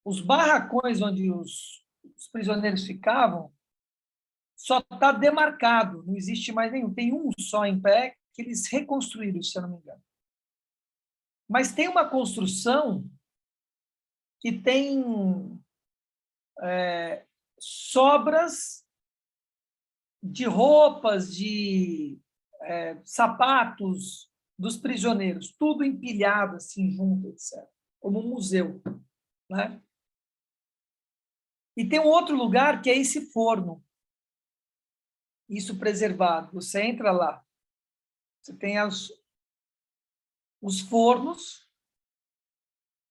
Os barracões onde os prisioneiros ficavam só está demarcado, não existe mais nenhum. Tem um só em pé que eles reconstruíram, se eu não me engano. Mas tem uma construção que tem sobras de roupas, de sapatos dos prisioneiros, tudo empilhado assim junto, etc., como um museu, né? E tem um outro lugar que é esse forno, isso preservado. Você entra lá, você tem os fornos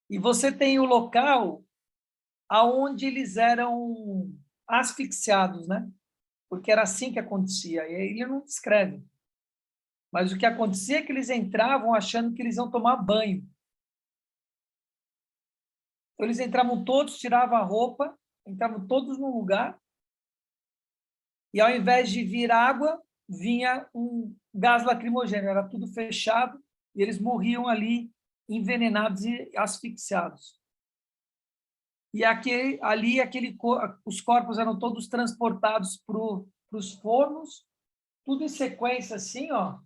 e você tem o local aonde eles eram asfixiados, né? Porque era assim que acontecia. E ele não descreve. Mas o que acontecia é que eles entravam achando que eles iam tomar banho. Então, eles entravam todos, tiravam a roupa, entravam todos num lugar, e ao invés de vir água, vinha um gás lacrimogêneo. Era tudo fechado, e eles morriam ali envenenados e asfixiados. E os corpos eram todos transportados para os fornos, tudo em sequência, assim, ó,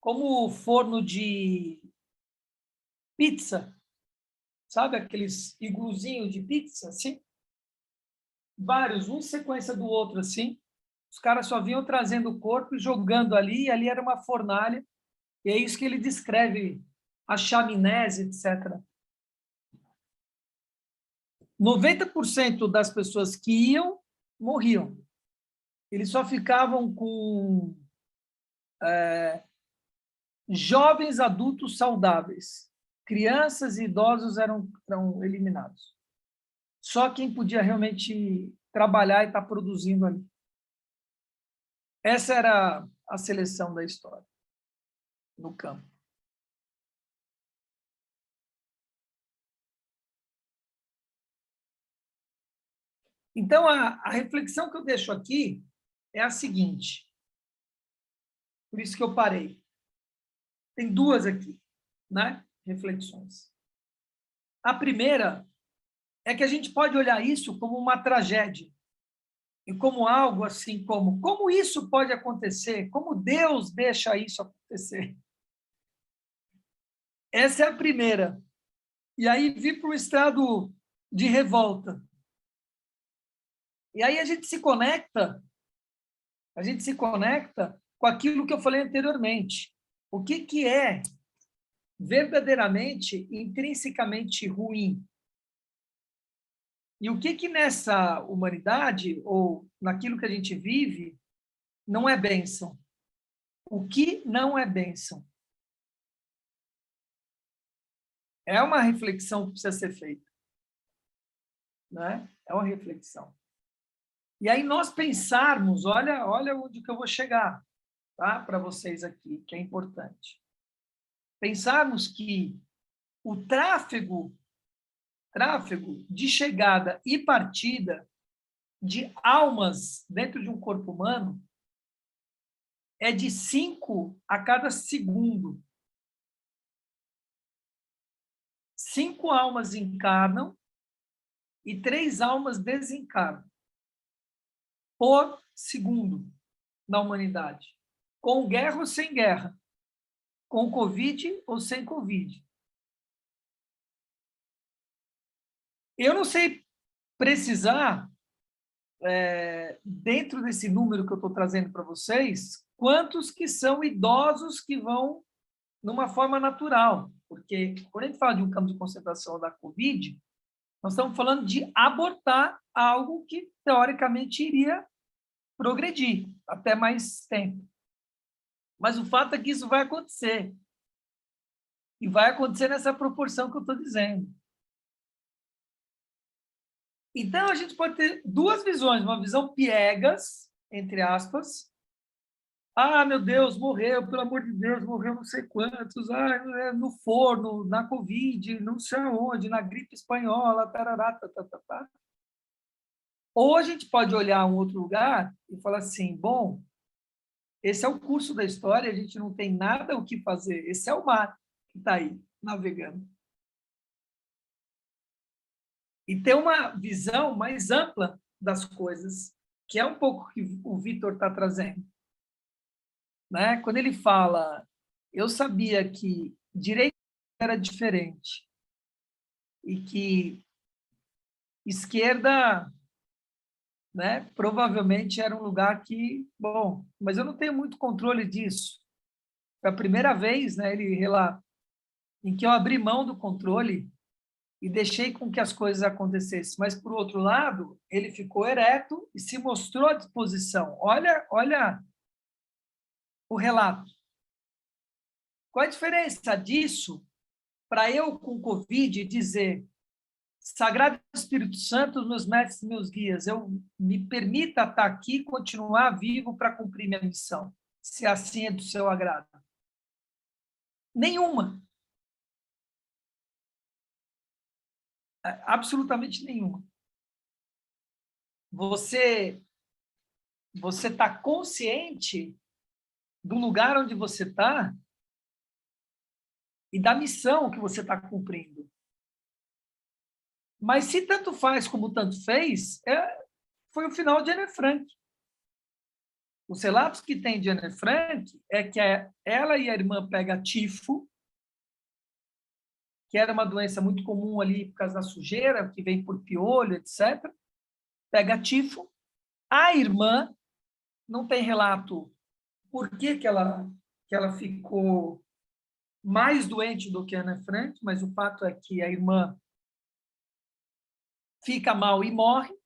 como o forno de pizza, sabe aqueles igluzinhos de pizza, assim? Vários, um em sequência do outro, assim. Os caras só vinham trazendo o corpo e jogando ali, e ali era uma fornalha, e é isso que ele descreve, as chaminés, etc. 90% das pessoas que iam, morriam. Eles só ficavam com jovens adultos saudáveis. Crianças e idosos eram eliminados. Só quem podia realmente trabalhar e estar produzindo ali. Essa era a seleção da história no campo. Então, a reflexão que eu deixo aqui é a seguinte. Por isso que eu parei. Tem duas aqui, né? Reflexões. A primeira é que a gente pode olhar isso como uma tragédia e como algo assim como isso pode acontecer, como Deus deixa isso acontecer. Essa é a primeira. E aí vir para o estado de revolta. E aí a gente se conecta com aquilo que eu falei anteriormente. O que é verdadeiramente, intrinsecamente ruim? E o que nessa humanidade, ou naquilo que a gente vive, não é bênção? O que não é bênção? É uma reflexão que precisa ser feita. Né? É uma reflexão. E aí nós pensarmos, olha onde que eu vou chegar, tá? Para vocês aqui, que é importante. Pensarmos que o tráfego tráfego de chegada e partida de almas dentro de um corpo humano é de 5 a cada segundo. 5 almas encarnam e 3 almas desencarnam por segundo na humanidade, com guerra ou sem guerra, com Covid ou sem Covid. Eu não sei precisar, dentro desse número que eu estou trazendo para vocês, quantos que são idosos que vão numa forma natural, porque quando a gente fala de um campo de concentração da Covid, nós estamos falando de abortar algo que, teoricamente, iria progredir até mais tempo. Mas o fato é que isso vai acontecer. E vai acontecer nessa proporção que eu estou dizendo. Então, a gente pode ter duas visões. Uma visão piegas, entre aspas. Ah, meu Deus, morreu, pelo amor de Deus, morreu não sei quantos. Ah, no forno, na Covid, não sei aonde, na gripe espanhola, tarará, tá. Ou a gente pode olhar um outro lugar e falar assim, bom, esse é o curso da história, a gente não tem nada o que fazer. Esse é o mar que está aí, navegando. E ter uma visão mais ampla das coisas, que é um pouco o que o Vitor está trazendo. Né? Quando ele fala, eu sabia que direita era diferente e que esquerda, né, provavelmente era um lugar que, bom, mas eu não tenho muito controle disso. Foi a primeira vez, né, ele relata, em que eu abri mão do controle e deixei com que as coisas acontecessem. Mas, por outro lado, ele ficou ereto e se mostrou à disposição. Olha o relato. Qual a diferença disso para eu, com Covid, dizer Sagrado Espírito Santo, meus mestres, meus guias, eu me permita estar aqui, continuar vivo para cumprir minha missão, se assim é do seu agrado? Nenhuma. Absolutamente nenhuma. Você está consciente do lugar onde você está e da missão que você está cumprindo. Mas se tanto faz como tanto fez, foi o final de Anne Frank. Os relatos que tem de Anne Frank é que ela e a irmã pegam tifo, que era uma doença muito comum ali por causa da sujeira, que vem por piolho, etc. Pega tifo. A irmã, não tem relato por que ela ficou mais doente do que a Anne Frank, mas o fato é que a irmã fica mal e morre.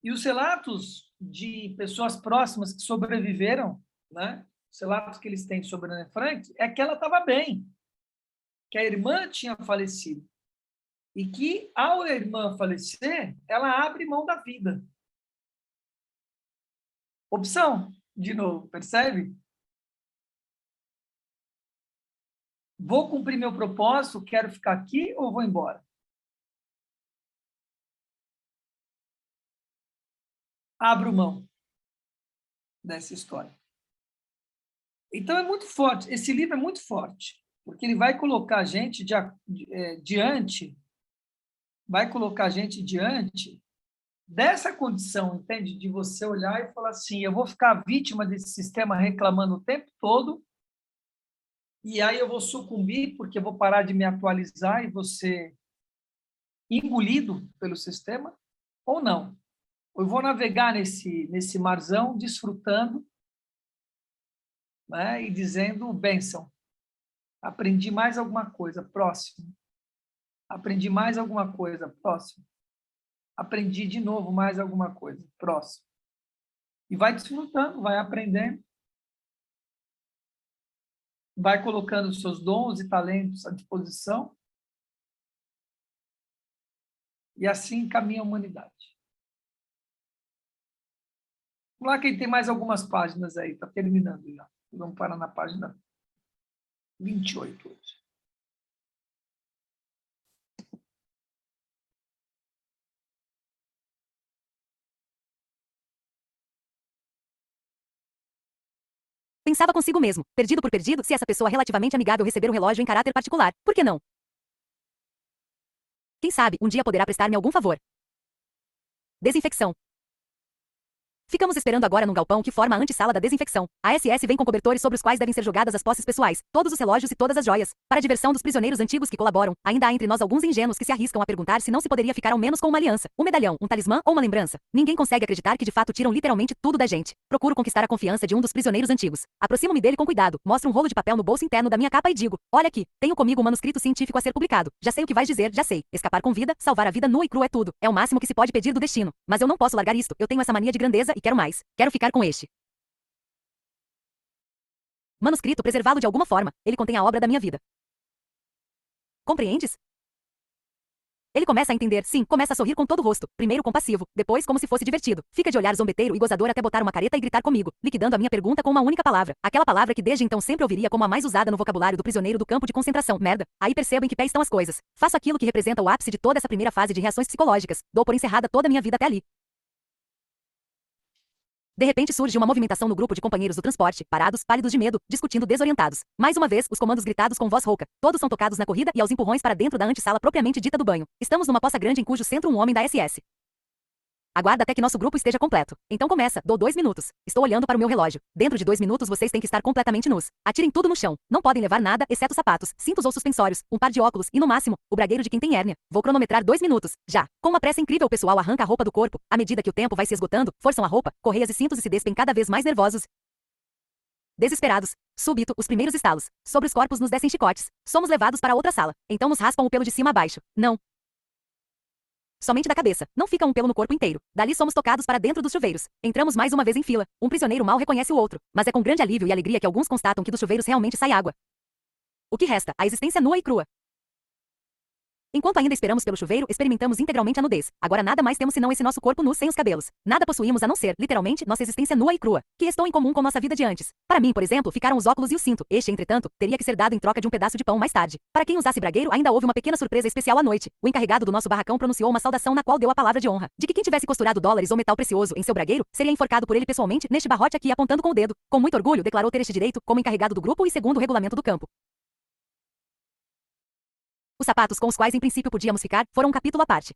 E os relatos de pessoas próximas que sobreviveram, né? Os relatos que eles têm sobre a Anne Frank, é que ela estava bem, que a irmã tinha falecido. E que, ao a irmã falecer, ela abre mão da vida. Opção, de novo, percebe? Vou cumprir meu propósito, quero ficar aqui ou vou embora? Abro mão dessa história. Então, é muito forte. Esse livro é muito forte, porque ele vai colocar a gente diante, vai colocar a gente diante dessa condição, entende? De você olhar e falar assim, eu vou ficar vítima desse sistema reclamando o tempo todo, e aí eu vou sucumbir porque eu vou parar de me atualizar e vou ser engolido pelo sistema, ou não? Eu vou navegar nesse marzão, desfrutando, né, e dizendo bênção. Aprendi mais alguma coisa, próximo. Aprendi mais alguma coisa, próximo. Aprendi de novo mais alguma coisa, próximo. E vai desfrutando, vai aprendendo, vai colocando os seus dons e talentos à disposição, e assim caminha a humanidade. Vamos lá, quem tem mais algumas páginas aí, está terminando já. Vamos parar na página 28 hoje. Pensava consigo mesmo, perdido por perdido, se essa pessoa relativamente amigável receber um relógio em caráter particular, por que não? Quem sabe, um dia poderá prestar-me algum favor. Desinfecção. Ficamos esperando agora num galpão que forma a antessala da desinfecção. A SS vem com cobertores sobre os quais devem ser jogadas as posses pessoais, todos os relógios e todas as joias. Para a diversão dos prisioneiros antigos que colaboram, ainda há entre nós alguns ingênuos que se arriscam a perguntar se não se poderia ficar ao menos com uma aliança, um medalhão, um talismã ou uma lembrança. Ninguém consegue acreditar que de fato tiram literalmente tudo da gente. Procuro conquistar a confiança de um dos prisioneiros antigos. Aproximo-me dele com cuidado, mostro um rolo de papel no bolso interno da minha capa e digo: olha aqui, tenho comigo um manuscrito científico a ser publicado. Já sei o que vais dizer, já sei. Escapar com vida, salvar a vida nua e crua é tudo. É o máximo que se pode pedir do destino. Mas eu não posso largar isto. Eu tenho essa mania de grandeza e quero mais. Quero ficar com este manuscrito, preservá-lo de alguma forma. Ele contém a obra da minha vida. Compreendes? Ele começa a entender, sim, começa a sorrir com todo o rosto, primeiro compassivo, depois como se fosse divertido. Fica de olhar zombeteiro e gozador até botar uma careta e gritar comigo, liquidando a minha pergunta com uma única palavra. Aquela palavra que desde então sempre ouviria como a mais usada no vocabulário do prisioneiro do campo de concentração. Merda. Aí percebo em que pé estão as coisas. Faço aquilo que representa o ápice de toda essa primeira fase de reações psicológicas. Dou por encerrada toda a minha vida até ali. De repente surge uma movimentação no grupo de companheiros do transporte, parados, pálidos de medo, discutindo desorientados. Mais uma vez, os comandos gritados com voz rouca. Todos são tocados na corrida e aos empurrões para dentro da antessala propriamente dita do banho. Estamos numa poça grande em cujo centro um homem da SS. Aguarda até que nosso grupo esteja completo. Então começa, dou 2 minutos. Estou olhando para o meu relógio. Dentro de 2 minutos vocês têm que estar completamente nus. Atirem tudo no chão. Não podem levar nada, exceto sapatos, cintos ou suspensórios, um par de óculos e, no máximo, o bragueiro de quem tem hérnia. Vou cronometrar 2 minutos. Já. Com uma pressa incrível o pessoal arranca a roupa do corpo. À medida que o tempo vai se esgotando, forçam a roupa, correias e cintos e se despem cada vez mais nervosos. Desesperados. Súbito, os primeiros estalos. Sobre os corpos nos descem chicotes. Somos levados para outra sala. Então nos raspam o pelo de cima a baixo. Não. Somente da cabeça. Não fica um pelo no corpo inteiro. Dali somos tocados para dentro dos chuveiros. Entramos mais uma vez em fila. Um prisioneiro mal reconhece o outro. Mas é com grande alívio e alegria que alguns constatam que dos chuveiros realmente sai água. O que resta? A existência nua e crua. Enquanto ainda esperamos pelo chuveiro, experimentamos integralmente a nudez. Agora nada mais temos senão esse nosso corpo nu sem os cabelos. Nada possuímos a não ser, literalmente, nossa existência nua e crua, que restou em comum com nossa vida de antes. Para mim, por exemplo, ficaram os óculos e o cinto. Este, entretanto, teria que ser dado em troca de um pedaço de pão mais tarde. Para quem usasse bragueiro, ainda houve uma pequena surpresa especial à noite. O encarregado do nosso barracão pronunciou uma saudação na qual deu a palavra de honra, de que quem tivesse costurado dólares ou metal precioso em seu bragueiro, seria enforcado por ele pessoalmente neste barrote aqui apontando com o dedo. Com muito orgulho, declarou ter este direito, como encarregado do grupo e segundo o regulamento do campo. Os sapatos com os quais em princípio podíamos ficar, foram um capítulo à parte.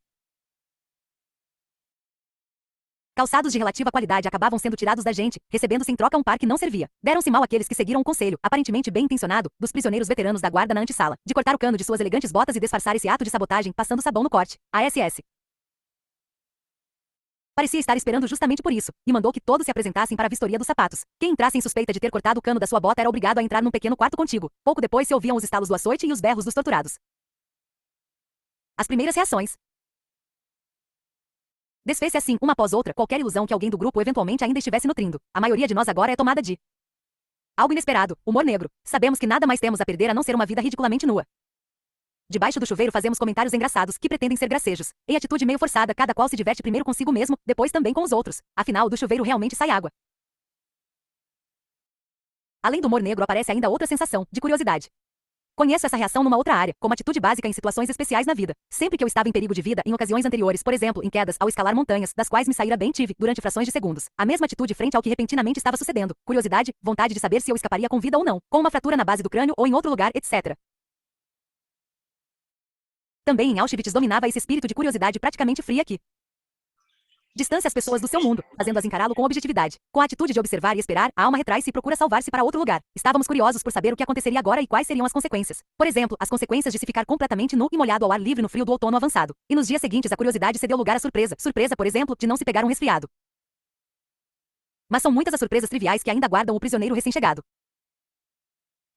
Calçados de relativa qualidade acabavam sendo tirados da gente, recebendo-se em troca um par que não servia. Deram-se mal aqueles que seguiram o conselho, aparentemente bem intencionado, dos prisioneiros veteranos da guarda na antessala, de cortar o cano de suas elegantes botas e disfarçar esse ato de sabotagem, passando sabão no corte. A SS parecia estar esperando justamente por isso, e mandou que todos se apresentassem para a vistoria dos sapatos. Quem entrasse em suspeita de ter cortado o cano da sua bota era obrigado a entrar num pequeno quarto contíguo. Pouco depois se ouviam os estalos do açoite e os berros dos torturados. As primeiras reações. Desfez-se assim, uma após outra, qualquer ilusão que alguém do grupo eventualmente ainda estivesse nutrindo. A maioria de nós agora é tomada de algo inesperado, humor negro. Sabemos que nada mais temos a perder a não ser uma vida ridiculamente nua. Debaixo do chuveiro fazemos comentários engraçados, que pretendem ser gracejos. Em atitude meio forçada, cada qual se diverte primeiro consigo mesmo, depois também com os outros. Afinal, do chuveiro realmente sai água. Além do humor negro aparece ainda outra sensação, de curiosidade. Conheço essa reação numa outra área, como atitude básica em situações especiais na vida. Sempre que eu estava em perigo de vida, em ocasiões anteriores, por exemplo, em quedas, ao escalar montanhas, das quais me saíra bem tive, durante frações de segundos. A mesma atitude frente ao que repentinamente estava sucedendo. Curiosidade, vontade de saber se eu escaparia com vida ou não, com uma fratura na base do crânio ou em outro lugar, etc. Também em Auschwitz dominava esse espírito de curiosidade praticamente fria que distância as pessoas do seu mundo, fazendo-as encará-lo com objetividade. Com a atitude de observar e esperar, a alma retrai-se e procura salvar-se para outro lugar. Estávamos curiosos por saber o que aconteceria agora e quais seriam as consequências. Por exemplo, as consequências de se ficar completamente nu e molhado ao ar livre no frio do outono avançado. E nos dias seguintes a curiosidade cedeu lugar à surpresa. Surpresa, por exemplo, de não se pegar um resfriado. Mas são muitas as surpresas triviais que ainda guardam o prisioneiro recém-chegado.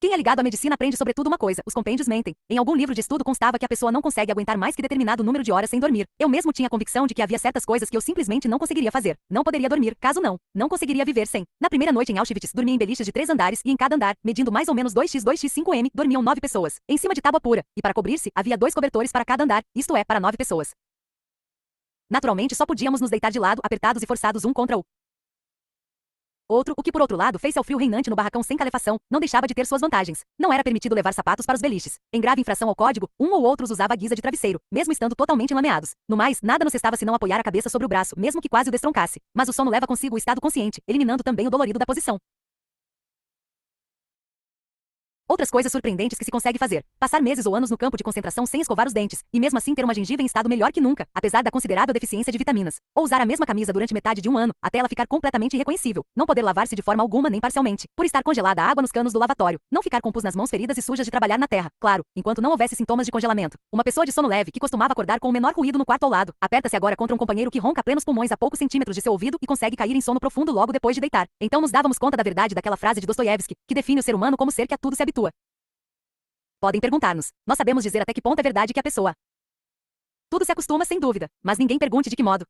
Quem é ligado à medicina aprende sobretudo uma coisa, os compêndios mentem. Em algum livro de estudo constava que a pessoa não consegue aguentar mais que determinado número de horas sem dormir. Eu mesmo tinha a convicção de que havia certas coisas que eu simplesmente não conseguiria fazer. Não poderia dormir, caso não conseguiria viver sem. Na primeira noite em Auschwitz, dormi em beliches de 3 andares e em cada andar, medindo mais ou menos 2x2x5m, dormiam 9 pessoas, em cima de tábua pura, e para cobrir-se, havia 2 cobertores para cada andar, isto é, para 9 pessoas. Naturalmente só podíamos nos deitar de lado, apertados e forçados um contra o outro, o que por outro lado fez-se ao frio reinante no barracão sem calefação, não deixava de ter suas vantagens. Não era permitido levar sapatos para os beliches. Em grave infração ao código, um ou outro os usava a guisa de travesseiro, mesmo estando totalmente enlameados. No mais, nada nos restava senão apoiar a cabeça sobre o braço, mesmo que quase o destroncasse. Mas o sono leva consigo o estado consciente, eliminando também o dolorido da posição. Outras coisas surpreendentes que se consegue fazer. Passar meses ou anos no campo de concentração sem escovar os dentes, e mesmo assim ter uma gengiva em estado melhor que nunca, apesar da considerável deficiência de vitaminas. Ou usar a mesma camisa durante metade de um ano, até ela ficar completamente irreconhecível. Não poder lavar-se de forma alguma nem parcialmente, por estar congelada a água nos canos do lavatório. Não ficar com pus nas mãos feridas e sujas de trabalhar na terra, claro, enquanto não houvesse sintomas de congelamento. Uma pessoa de sono leve que costumava acordar com o menor ruído no quarto ao lado, aperta-se agora contra um companheiro que ronca a plenos pulmões a poucos centímetros de seu ouvido e consegue cair em sono profundo logo depois de deitar. Então nos dávamos conta da verdade daquela frase de Dostoiévski, que define o ser humano como ser que a tudo se habitua. Podem perguntar-nos. Nós sabemos dizer até que ponto é verdade que a pessoa tudo se acostuma sem dúvida, mas ninguém pergunte de que modo.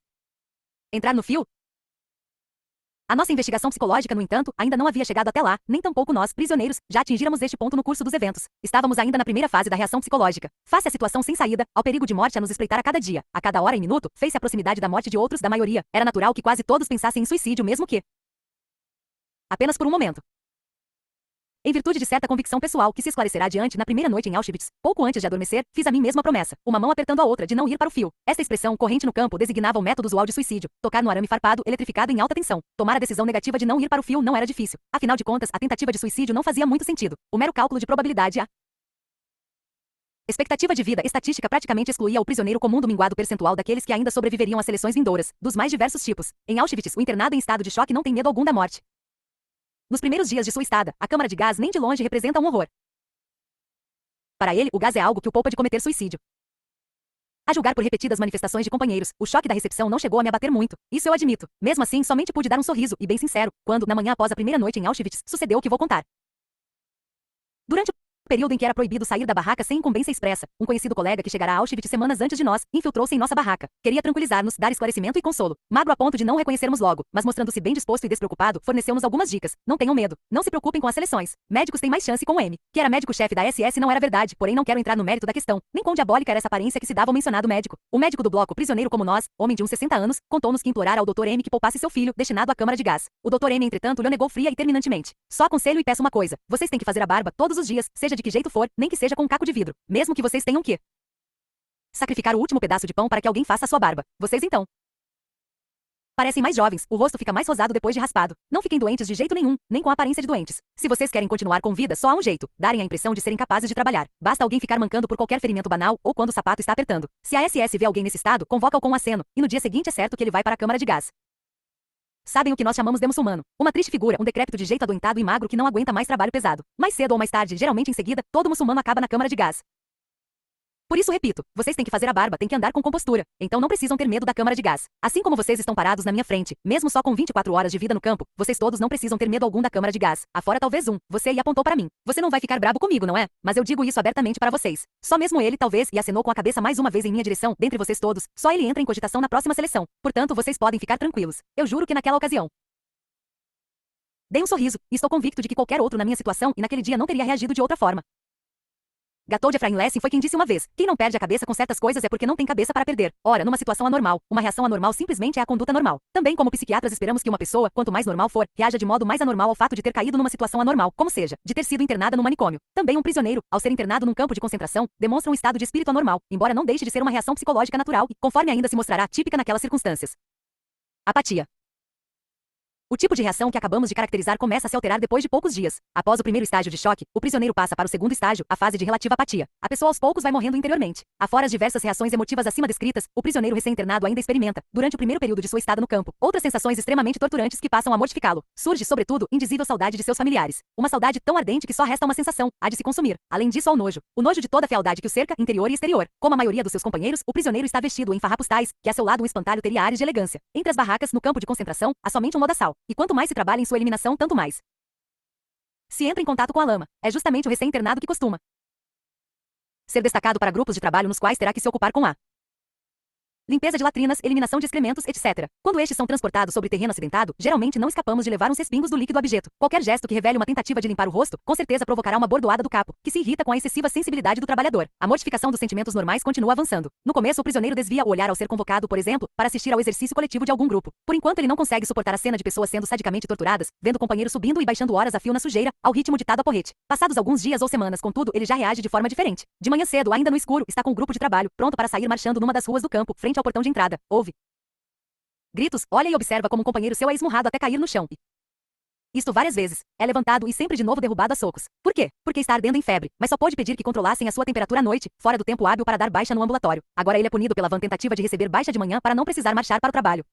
Entrar no fio? A nossa investigação psicológica, no entanto, ainda não havia chegado até lá, nem tampouco nós, prisioneiros, já atingíramos este ponto no curso dos eventos. Estávamos ainda na primeira fase da reação psicológica. Face à situação sem saída, ao perigo de morte a nos espreitar a cada dia, a cada hora e minuto, fez-se a proximidade da morte de outros, da maioria. Era natural que quase todos pensassem em suicídio, mesmo que apenas por um momento. Em virtude de certa convicção pessoal que se esclarecerá adiante na primeira noite em Auschwitz, pouco antes de adormecer, fiz a mim mesma a promessa, uma mão apertando a outra, de não ir para o fio. Esta expressão, corrente no campo, designava o método usual de suicídio, tocar no arame farpado, eletrificado em alta tensão. Tomar a decisão negativa de não ir para o fio não era difícil. Afinal de contas, a tentativa de suicídio não fazia muito sentido. O mero cálculo de probabilidade e a expectativa de vida estatística praticamente excluía o prisioneiro comum do minguado percentual daqueles que ainda sobreviveriam às seleções vindouras, dos mais diversos tipos. Em Auschwitz, o internado em estado de choque não tem medo algum da morte. Nos primeiros dias de sua estada, a câmara de gás nem de longe representa um horror. Para ele, o gás é algo que o poupa de cometer suicídio. A julgar por repetidas manifestações de companheiros, o choque da recepção não chegou a me abater muito. Isso eu admito. Mesmo assim, somente pude dar um sorriso, e bem sincero, quando, na manhã após a primeira noite em Auschwitz, sucedeu o que vou contar. Durante o período em que era proibido sair da barraca sem incumbência expressa, um conhecido colega que chegará a Auschwitz semanas antes de nós, infiltrou-se em nossa barraca. Queria tranquilizar-nos, dar esclarecimento e consolo. Magro a ponto de não o reconhecermos logo, mas mostrando-se bem disposto e despreocupado, forneceu-nos algumas dicas. Não tenham medo. Não se preocupem com as seleções. Médicos têm mais chance com o M. Que era médico-chefe da SS não era verdade, porém não quero entrar no mérito da questão. Nem quão diabólica era essa aparência que se dava ao mencionado médico. O médico do bloco, prisioneiro como nós, homem de uns 60 anos, contou-nos que implorara ao Dr. M que poupasse seu filho, destinado à câmara de gás. O Dr. M, entretanto, lhe negou fria e terminantemente. Só aconselho e peço uma coisa. Vocês têm que fazer a barba todos os dias, seja de que jeito for, nem que seja com um caco de vidro. Mesmo que vocês tenham que sacrificar o último pedaço de pão para que alguém faça a sua barba. Vocês então parecem mais jovens, o rosto fica mais rosado depois de raspado. Não fiquem doentes de jeito nenhum, nem com a aparência de doentes. Se vocês querem continuar com vida, só há um jeito: darem a impressão de serem capazes de trabalhar. Basta alguém ficar mancando por qualquer ferimento banal ou quando o sapato está apertando. Se a SS vê alguém nesse estado, convoca-o com um aceno, e no dia seguinte é certo que ele vai para a câmara de gás. Sabem o que nós chamamos de muçulmano. Uma triste figura, um decrépito de jeito adoentado e magro que não aguenta mais trabalho pesado. Mais cedo ou mais tarde, geralmente em seguida, todo muçulmano acaba na câmara de gás. Por isso repito, vocês têm que fazer a barba, têm que andar com compostura. Então não precisam ter medo da câmara de gás. Assim como vocês estão parados na minha frente, mesmo só com 24 horas de vida no campo, vocês todos não precisam ter medo algum da câmara de gás. Afora talvez um. Você aí apontou para mim. Você não vai ficar brabo comigo, não é? Mas eu digo isso abertamente para vocês. Só mesmo ele talvez, e acenou com a cabeça mais uma vez em minha direção, dentre vocês todos, só ele entra em cogitação na próxima seleção. Portanto, vocês podem ficar tranquilos. Eu juro que naquela ocasião dei um sorriso, e estou convicto de que qualquer outro na minha situação e naquele dia não teria reagido de outra forma. Gatot de Ephraim Lessing foi quem disse uma vez: quem não perde a cabeça com certas coisas é porque não tem cabeça para perder. Ora, numa situação anormal, uma reação anormal simplesmente é a conduta normal. Também como psiquiatras esperamos que uma pessoa, quanto mais normal for, reaja de modo mais anormal ao fato de ter caído numa situação anormal, como seja, de ter sido internada no manicômio. Também um prisioneiro, ao ser internado num campo de concentração, demonstra um estado de espírito anormal, embora não deixe de ser uma reação psicológica natural e, conforme ainda se mostrará, típica naquelas circunstâncias. Apatia. O tipo de reação que acabamos de caracterizar começa a se alterar depois de poucos dias. Após o primeiro estágio de choque, o prisioneiro passa para o segundo estágio, a fase de relativa apatia. A pessoa aos poucos vai morrendo interiormente. Afora as diversas reações emotivas acima descritas, o prisioneiro recém-internado ainda experimenta, durante o primeiro período de sua estada no campo, outras sensações extremamente torturantes que passam a mortificá-lo. Surge, sobretudo, indizível saudade de seus familiares. Uma saudade tão ardente que só resta uma sensação, a de se consumir. Além disso, ao nojo. O nojo de toda a fealdade que o cerca, interior e exterior. Como a maioria dos seus companheiros, o prisioneiro está vestido em farrapos tais, que a seu lado um espantalho teria ares de elegância. Entre as barracas, no campo de concentração, há somente um lodaçal. E quanto mais se trabalha em sua eliminação, tanto mais se entra em contato com a lama. É justamente o recém-internado que costuma ser destacado para grupos de trabalho nos quais terá que se ocupar com a limpeza de latrinas, eliminação de excrementos, etc. Quando estes são transportados sobre terreno acidentado, geralmente não escapamos de levar uns respingos do líquido abjeto. Qualquer gesto que revele uma tentativa de limpar o rosto, com certeza provocará uma bordoada do capo, que se irrita com a excessiva sensibilidade do trabalhador. A mortificação dos sentimentos normais continua avançando. No começo, o prisioneiro desvia o olhar ao ser convocado, por exemplo, para assistir ao exercício coletivo de algum grupo. Por enquanto, ele não consegue suportar a cena de pessoas sendo sadicamente torturadas, vendo o companheiro subindo e baixando horas a fio na sujeira, ao ritmo ditado a porrete. Passados alguns dias ou semanas, contudo, ele já reage de forma diferente. De manhã cedo, ainda no escuro, está com o grupo de trabalho, pronto para sair marchando numa das ruas do campo, frente ao portão de entrada. Ouve gritos, olha e observa como um companheiro seu é esmurrado até cair no chão. Isto várias vezes. É levantado e sempre de novo derrubado a socos. Por quê? Porque está ardendo em febre, mas só pôde pedir que controlassem a sua temperatura à noite, fora do tempo hábil para dar baixa no ambulatório. Agora ele é punido pela vã tentativa de receber baixa de manhã para não precisar marchar para o trabalho.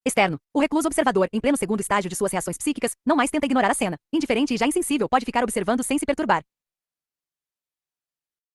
Externo. O recluso observador, em pleno segundo estágio de suas reações psíquicas, não mais tenta ignorar a cena. Indiferente e já insensível, pode ficar observando sem se perturbar.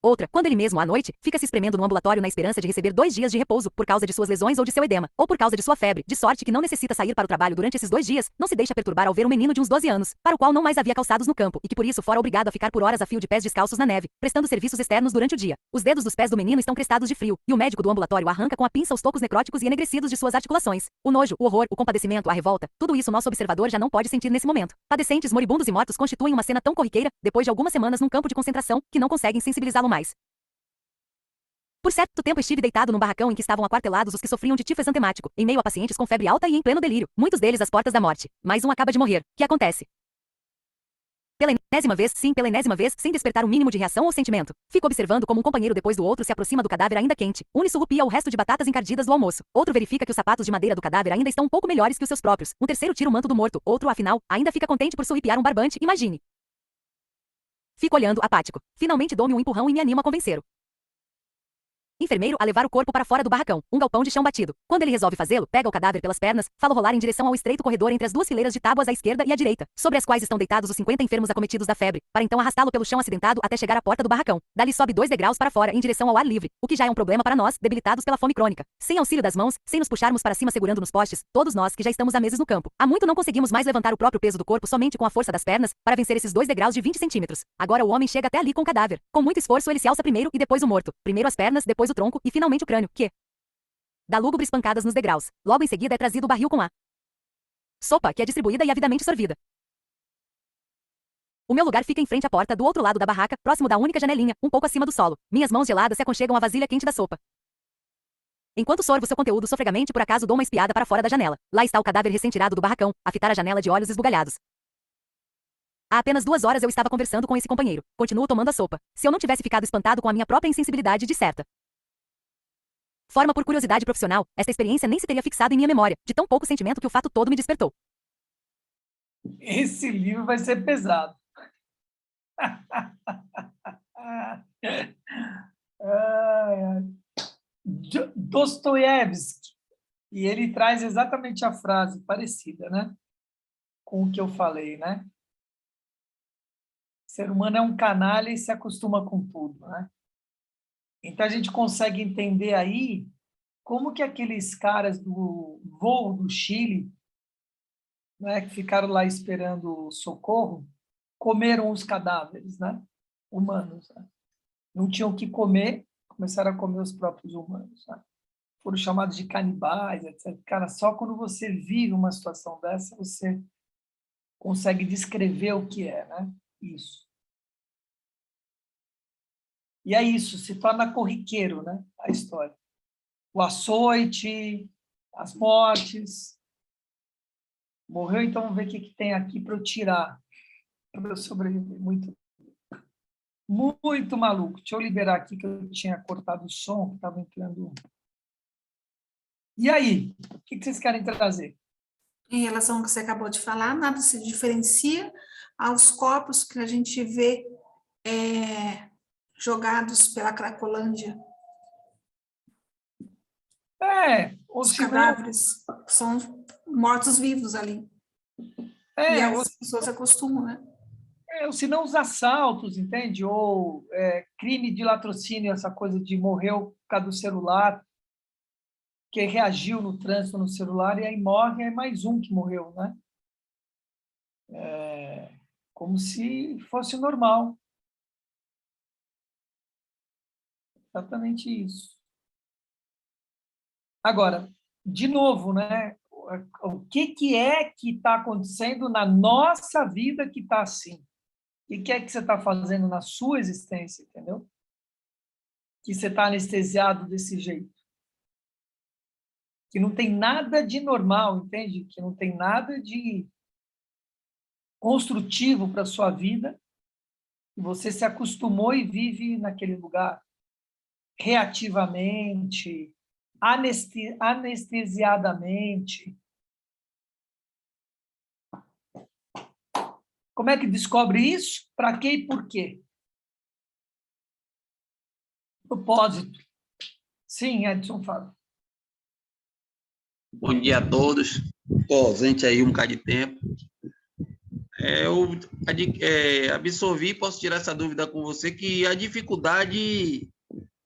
Outra, quando ele mesmo, à noite, fica se espremendo no ambulatório na esperança de receber 2 dias de repouso por causa de suas lesões ou de seu edema, ou por causa de sua febre, de sorte que não necessita sair para o trabalho durante esses 2 dias, não se deixa perturbar ao ver um menino de uns 12 anos, para o qual não mais havia calçados no campo, e que por isso fora obrigado a ficar por horas a fio de pés descalços na neve, prestando serviços externos durante o dia. Os dedos dos pés do menino estão crestados de frio, e o médico do ambulatório arranca com a pinça os tocos necróticos e enegrecidos de suas articulações. O nojo, o horror, o compadecimento, a revolta, tudo isso nosso observador já não pode sentir nesse momento. Padecentes, moribundos e mortos constituem uma cena tão corriqueira, depois de algumas semanas num campo de concentração, que não conseguem sensibilizá-lo mais. Por certo tempo estive deitado num barracão em que estavam aquartelados os que sofriam de tifo exantemático, em meio a pacientes com febre alta e em pleno delírio, muitos deles às portas da morte. Mais um acaba de morrer. Que acontece? Pela enésima vez, sim, pela enésima vez, sem despertar um mínimo de reação ou sentimento. Fico observando como um companheiro depois do outro se aproxima do cadáver ainda quente. Um surrupia o resto de batatas encardidas do almoço. Outro verifica que os sapatos de madeira do cadáver ainda estão um pouco melhores que os seus próprios. Um terceiro tira o manto do morto. Outro, afinal, ainda fica contente por surrupiar um barbante, imagine. Fico olhando, apático. Finalmente dou-me um empurrão e me animo a convencer-o. Enfermeiro a levar o corpo para fora do barracão, um galpão de chão batido. Quando ele resolve fazê-lo, pega o cadáver pelas pernas, fala rolar em direção ao estreito corredor entre as 2 fileiras de tábuas à esquerda e à direita, sobre as quais estão deitados os 50 enfermos acometidos da febre, para então arrastá-lo pelo chão acidentado até chegar à porta do barracão. Dali sobe 2 degraus para fora em direção ao ar livre, o que já é um problema para nós, debilitados pela fome crônica. Sem auxílio das mãos, sem nos puxarmos para cima segurando nos postes, todos nós que já estamos há meses no campo. Há muito não conseguimos mais levantar o próprio peso do corpo somente com a força das pernas, para vencer esses 2 degraus de 20 centímetros. Agora o homem chega até ali com o cadáver. Com muito esforço ele se alça primeiro e depois o morto. Primeiro as pernas, depois o tronco e finalmente o crânio, que dá lúgubres pancadas nos degraus. Logo em seguida é trazido o barril com a sopa, que é distribuída e avidamente sorvida. O meu lugar fica em frente à porta do outro lado da barraca, próximo da única janelinha, um pouco acima do solo. Minhas mãos geladas se aconchegam à vasilha quente da sopa. Enquanto sorvo seu conteúdo sofregamente, por acaso dou uma espiada para fora da janela. Lá está o cadáver recém-tirado do barracão, a fitar a janela de olhos esbugalhados. Há apenas 2 horas eu estava conversando com esse companheiro. Continuo tomando a sopa. Se eu não tivesse ficado espantado com a minha própria insensibilidade de certa forma por curiosidade profissional, esta experiência nem se teria fixado em minha memória, de tão pouco sentimento que o fato todo me despertou. Esse livro vai ser pesado. Dostoiévski. E ele traz exatamente a frase parecida, né? Com o que eu falei, né? O ser humano é um canalha e se acostuma com tudo, né? Então, a gente consegue entender aí como que aqueles caras do voo do Chile, né, que ficaram lá esperando socorro, comeram os cadáveres, né, humanos. Né? Não tinham o que comer, começaram a comer os próprios humanos. Né? Foram chamados de canibais, etc. Cara, só quando você vive uma situação dessa, você consegue descrever o que é, né? Isso. E é isso, se torna corriqueiro, né, a história. O açoite, as mortes. Morreu, então vamos ver o que tem aqui para eu tirar, para eu sobreviver. Muito maluco. Deixa eu liberar aqui, que eu tinha cortado o som, que estava entrando. E aí, o que vocês querem trazer? Em relação ao que você acabou de falar, nada se diferencia aos corpos que a gente vê jogados pela Cracolândia. Os cadáveres são mortos-vivos ali. E as pessoas acostumam, né? Ou se não os assaltos, entende? Ou crime de latrocínio, essa coisa de morreu por causa do celular, que reagiu no trânsito no celular, e aí morre, é mais um que morreu, né? Como se fosse normal. Exatamente isso. Agora, de novo, né? O que é que está acontecendo na nossa vida que está assim? O que é que você está fazendo na sua existência, entendeu? Que você está anestesiado desse jeito. Que não tem nada de normal, entende? Que não tem nada de construtivo para a sua vida. E você se acostumou e vive naquele lugar reativamente, anestesiadamente. Como é que descobre isso? Para quê e por quê? Propósito. Sim, Edson, fala. Bom dia a todos. Estou ausente aí um bocado de tempo. Eu absorvi, posso tirar essa dúvida com você, que a dificuldade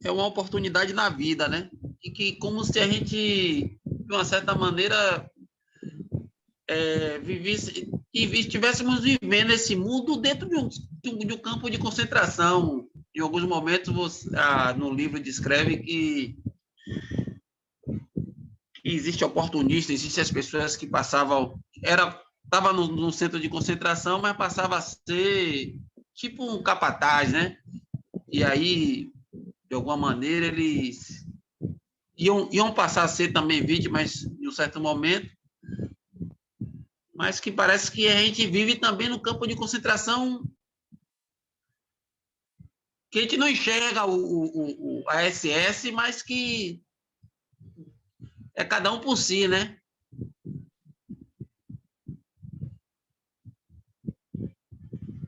é uma oportunidade na vida, né? E que como se a gente, de uma certa maneira, estivéssemos vivendo esse mundo dentro de um campo de concentração. Em alguns momentos, no livro descreve que existe oportunista, existem as pessoas que passavam, estava no centro de concentração, mas passava a ser tipo um capataz, né? E aí, de alguma maneira, eles iam passar a ser também vítimas em um certo momento, mas que parece que a gente vive também no campo de concentração, que a gente não enxerga a SS, mas que é cada um por si, né?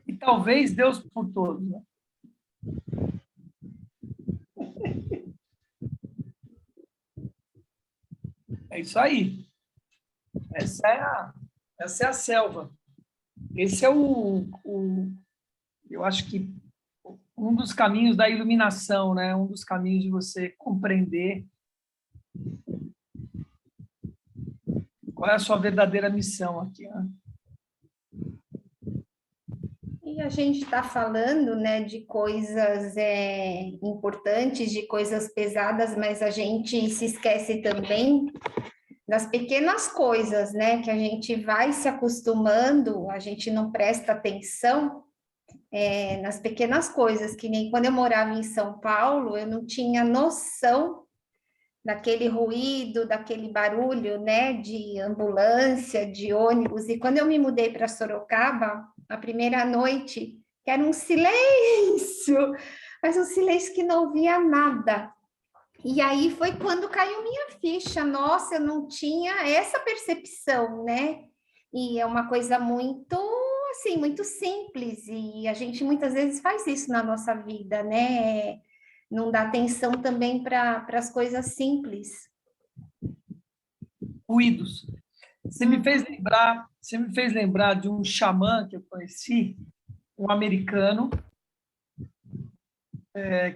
E talvez Deus por todos, né? É isso aí. Essa é a selva. Esse é eu acho que um dos caminhos da iluminação, né? Um dos caminhos de você compreender qual é a sua verdadeira missão aqui, né? E a gente está falando, né, de coisas importantes, de coisas pesadas, mas a gente se esquece também das pequenas coisas, né, que a gente vai se acostumando, a gente não presta atenção nas pequenas coisas, que nem quando eu morava em São Paulo, eu não tinha noção daquele ruído, daquele barulho, né, de ambulância, de ônibus, e quando eu me mudei para Sorocaba, a primeira noite, que era um silêncio, mas um silêncio que não ouvia nada. E aí foi quando caiu minha ficha. Nossa, eu não tinha essa percepção, né? E é uma coisa muito, assim, muito simples. E a gente muitas vezes faz isso na nossa vida, né? Não dá atenção também para as coisas simples. Ruídos. Você me fez lembrar de um xamã que eu conheci, um americano,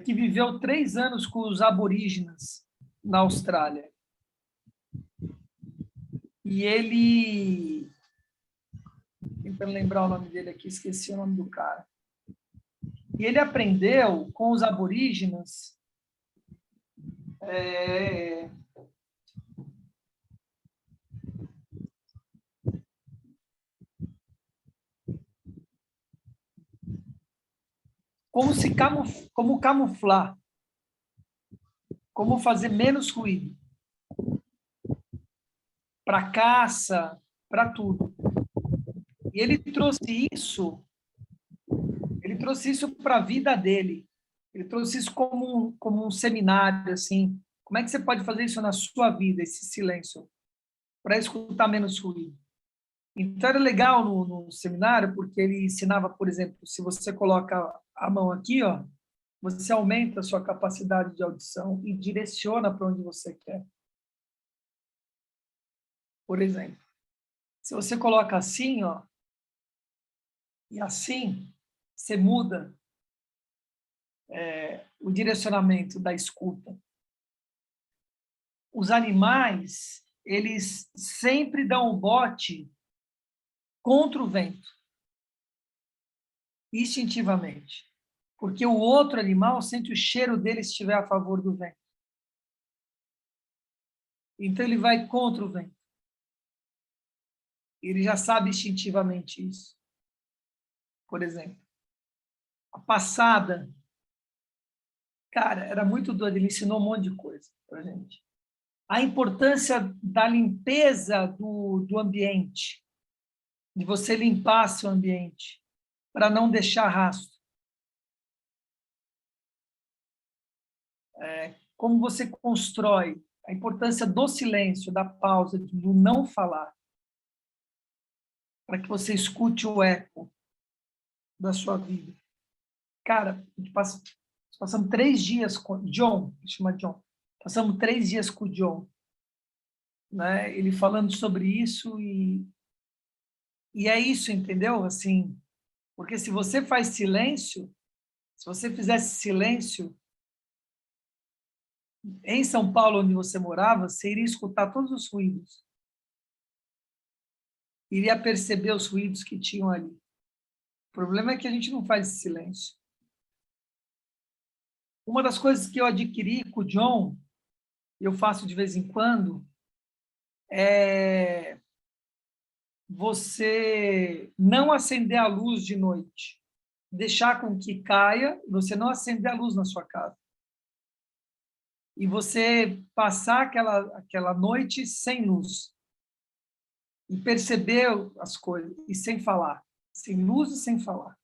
que viveu 3 anos com os aborígenes na Austrália. E ele... Tentando lembrar o nome dele aqui, esqueci o nome do cara. E ele aprendeu com os aborígenes como camuflar, como fazer menos ruído, para caça, para tudo. E ele trouxe isso para a vida dele. Ele trouxe isso como um seminário, assim. Como é que você pode fazer isso na sua vida, esse silêncio, para escutar menos ruído? Então, era legal no seminário, porque ele ensinava, por exemplo, se você coloca a mão aqui, ó, você aumenta a sua capacidade de audição e direciona para onde você quer. Por exemplo, se você coloca assim, ó, e assim, você muda o direcionamento da escuta. Os animais, eles sempre dão o bote contra o vento, instintivamente, porque o outro animal sente o cheiro dele se estiver a favor do vento. Então, ele vai contra o vento. Ele já sabe instintivamente isso. Por exemplo, a passada, cara, era muito doido, ele ensinou um monte de coisa para a gente. A importância da limpeza do ambiente, de você limpar seu ambiente, para não deixar rastro. Como você constrói, a importância do silêncio, da pausa, do não falar, para que você escute o eco da sua vida. Cara, passamos 3 dias com John, chama John. Passamos 3 dias com o John, né? Ele falando sobre isso e é isso, entendeu? Assim, porque se você faz silêncio, se você fizesse silêncio em São Paulo, onde você morava, você iria escutar todos os ruídos. Iria perceber os ruídos que tinham ali. O problema é que a gente não faz esse silêncio. Uma das coisas que eu adquiri com o John, eu faço de vez em quando, é você não acender a luz de noite. Deixar com que caia, você não acender a luz na sua casa. E você passar aquela noite sem luz. E perceber as coisas, e sem falar. Sem luz e sem falar.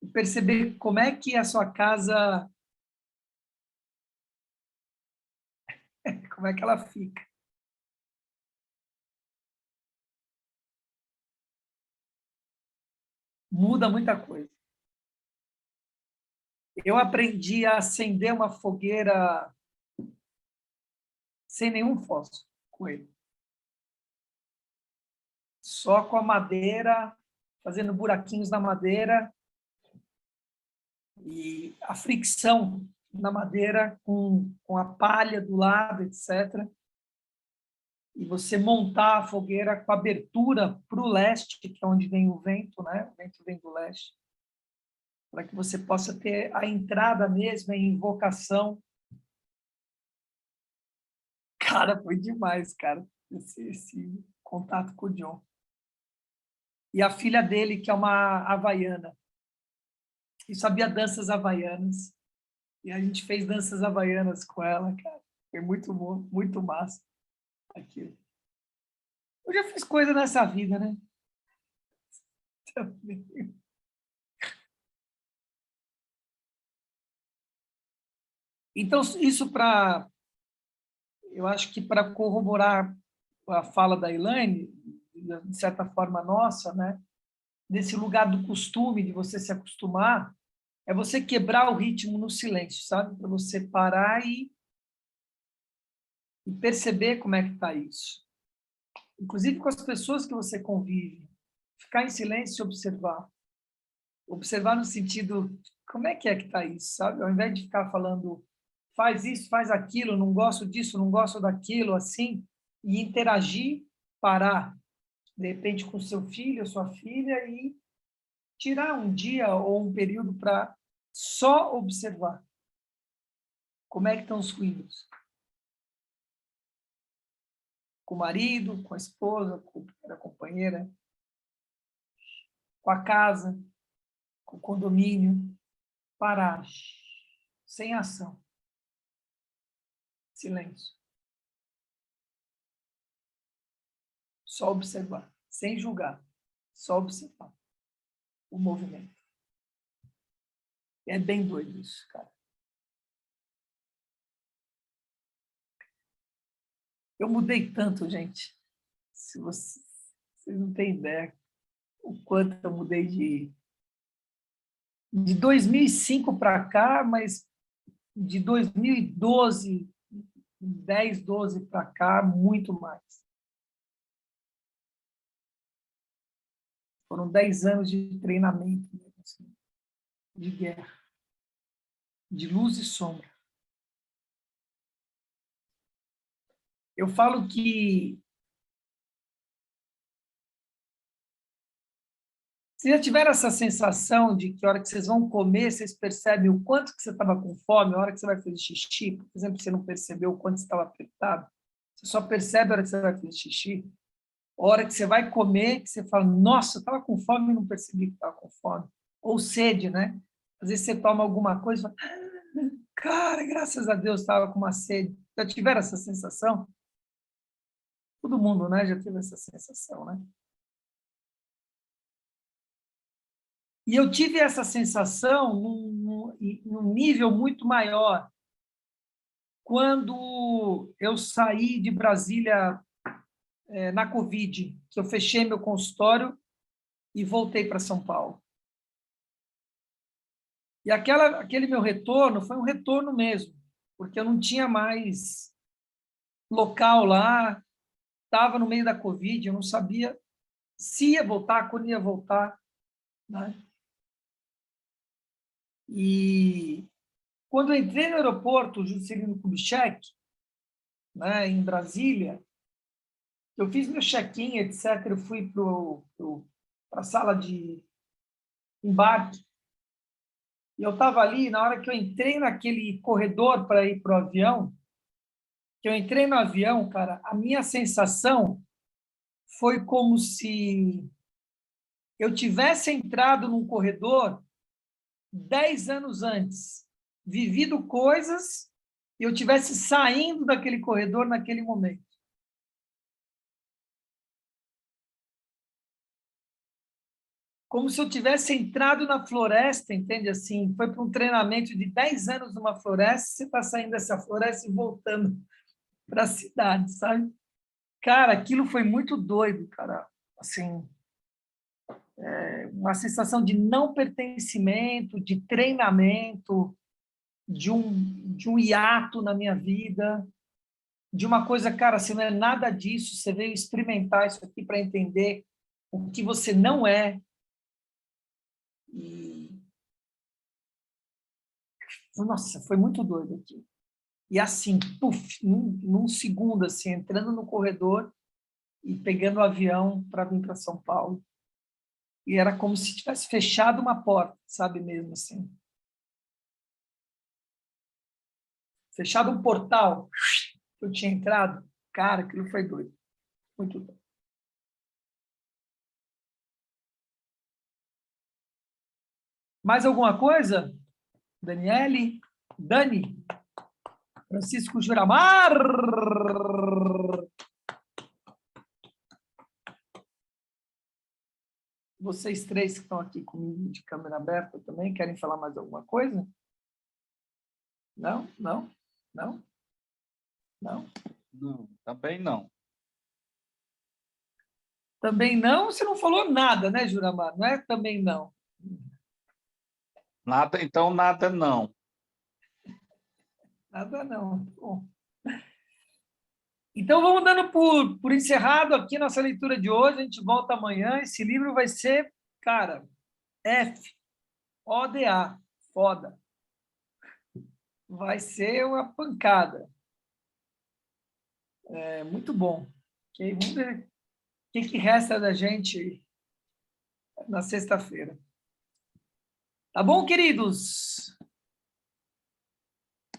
E perceber como é que a sua casa... como é que ela fica. Muda muita coisa. Eu aprendi a acender uma fogueira sem nenhum fósforo com ele. Só com a madeira, fazendo buraquinhos na madeira e a fricção na madeira com a palha do lado, etc. E você montar a fogueira com abertura para o leste, que é onde vem o vento, né? O vento vem do leste, para que você possa ter a entrada mesmo em invocação. Cara, foi demais, cara, esse contato com o John. E a filha dele, que é uma havaiana, e sabia danças havaianas. E a gente fez danças havaianas com ela, cara. Foi muito bom, muito massa aquilo. Eu já fiz coisa nessa vida, né? Então, isso eu acho que para corroborar a fala da Elaine, de certa forma nossa, né? Desse lugar do costume, de você se acostumar, é você quebrar o ritmo no silêncio, sabe? Para você parar e perceber como é que está isso. Inclusive com as pessoas que você convive. Ficar em silêncio e observar. Observar no sentido, como é que está isso, sabe? Ao invés de ficar falando, faz isso, faz aquilo, não gosto disso, não gosto daquilo, assim, e interagir, parar, de repente, com seu filho, sua filha, e tirar um dia ou um período para só observar como é que estão os ruídos. Com o marido, com a esposa, com a companheira, com a casa, com o condomínio, parar, sem ação, silêncio. Só observar, sem julgar, só observar o movimento. É bem doido isso, cara. Eu mudei tanto, gente. Se vocês não têm ideia o quanto eu mudei de 2005 para cá, mas de 2012, 10, 12 para cá, muito mais. Foram 10 anos de treinamento, assim, de guerra, de luz e sombra. Eu falo que vocês já tiveram essa sensação de que a hora que vocês vão comer, vocês percebem o quanto que você estava com fome, a hora que você vai fazer xixi, por exemplo, você não percebeu o quanto você estava apertado, você só percebe a hora que você vai fazer xixi, a hora que você vai comer, que você fala, nossa, eu estava com fome e não percebi que estava com fome. Ou sede, né? Às vezes você toma alguma coisa e fala, cara, graças a Deus estava com uma sede. Já tiveram essa sensação? Todo mundo, né, já teve essa sensação, né? E eu tive essa sensação num nível muito maior quando eu saí de Brasília na Covid, que eu fechei meu consultório e voltei para São Paulo. E aquele meu retorno foi um retorno mesmo, porque eu não tinha mais local lá, estava no meio da Covid, eu não sabia se ia voltar, quando ia voltar, né? E quando eu entrei no aeroporto Juscelino Kubitschek, né, em Brasília, eu fiz meu check-in, etc., eu fui para a sala de embarque, e eu estava ali, na hora que eu entrei naquele corredor para ir para o avião, que eu entrei no avião, cara, a minha sensação foi como se eu tivesse entrado num corredor 10 anos antes, vivido coisas, e eu tivesse saindo daquele corredor naquele momento. Como se eu tivesse entrado na floresta, entende? Assim, foi para um treinamento de 10 anos numa floresta, você está saindo dessa floresta e voltando para a cidade, sabe? Cara, aquilo foi muito doido, cara. Assim, uma sensação de não pertencimento, de treinamento, de um hiato na minha vida, de uma coisa, cara, você não é nada disso, você veio experimentar isso aqui para entender o que você não é. E, nossa, foi muito doido aqui. E assim, puf, num segundo, assim, entrando no corredor e pegando o avião para vir para São Paulo. E era como se tivesse fechado uma porta, sabe mesmo assim. Fechado um portal que eu tinha entrado. Cara, aquilo foi doido. Muito doido. Mais alguma coisa? Daniele? Dani? Francisco Juramar? Vocês três que estão aqui comigo de câmera aberta também, querem falar mais alguma coisa? Não? Não? Não? Não? Não, também não. Também não? Você não falou nada, né, Juramar? Não é também não. Nada, então nada não. Nada não. Bom. Então, vamos dando por encerrado aqui nossa leitura de hoje. A gente volta amanhã. Esse livro vai ser, cara, F-O-D-A. Foda. Vai ser uma pancada. É muito bom. Okay? Vamos ver o que resta da gente na sexta-feira. Tá bom, queridos?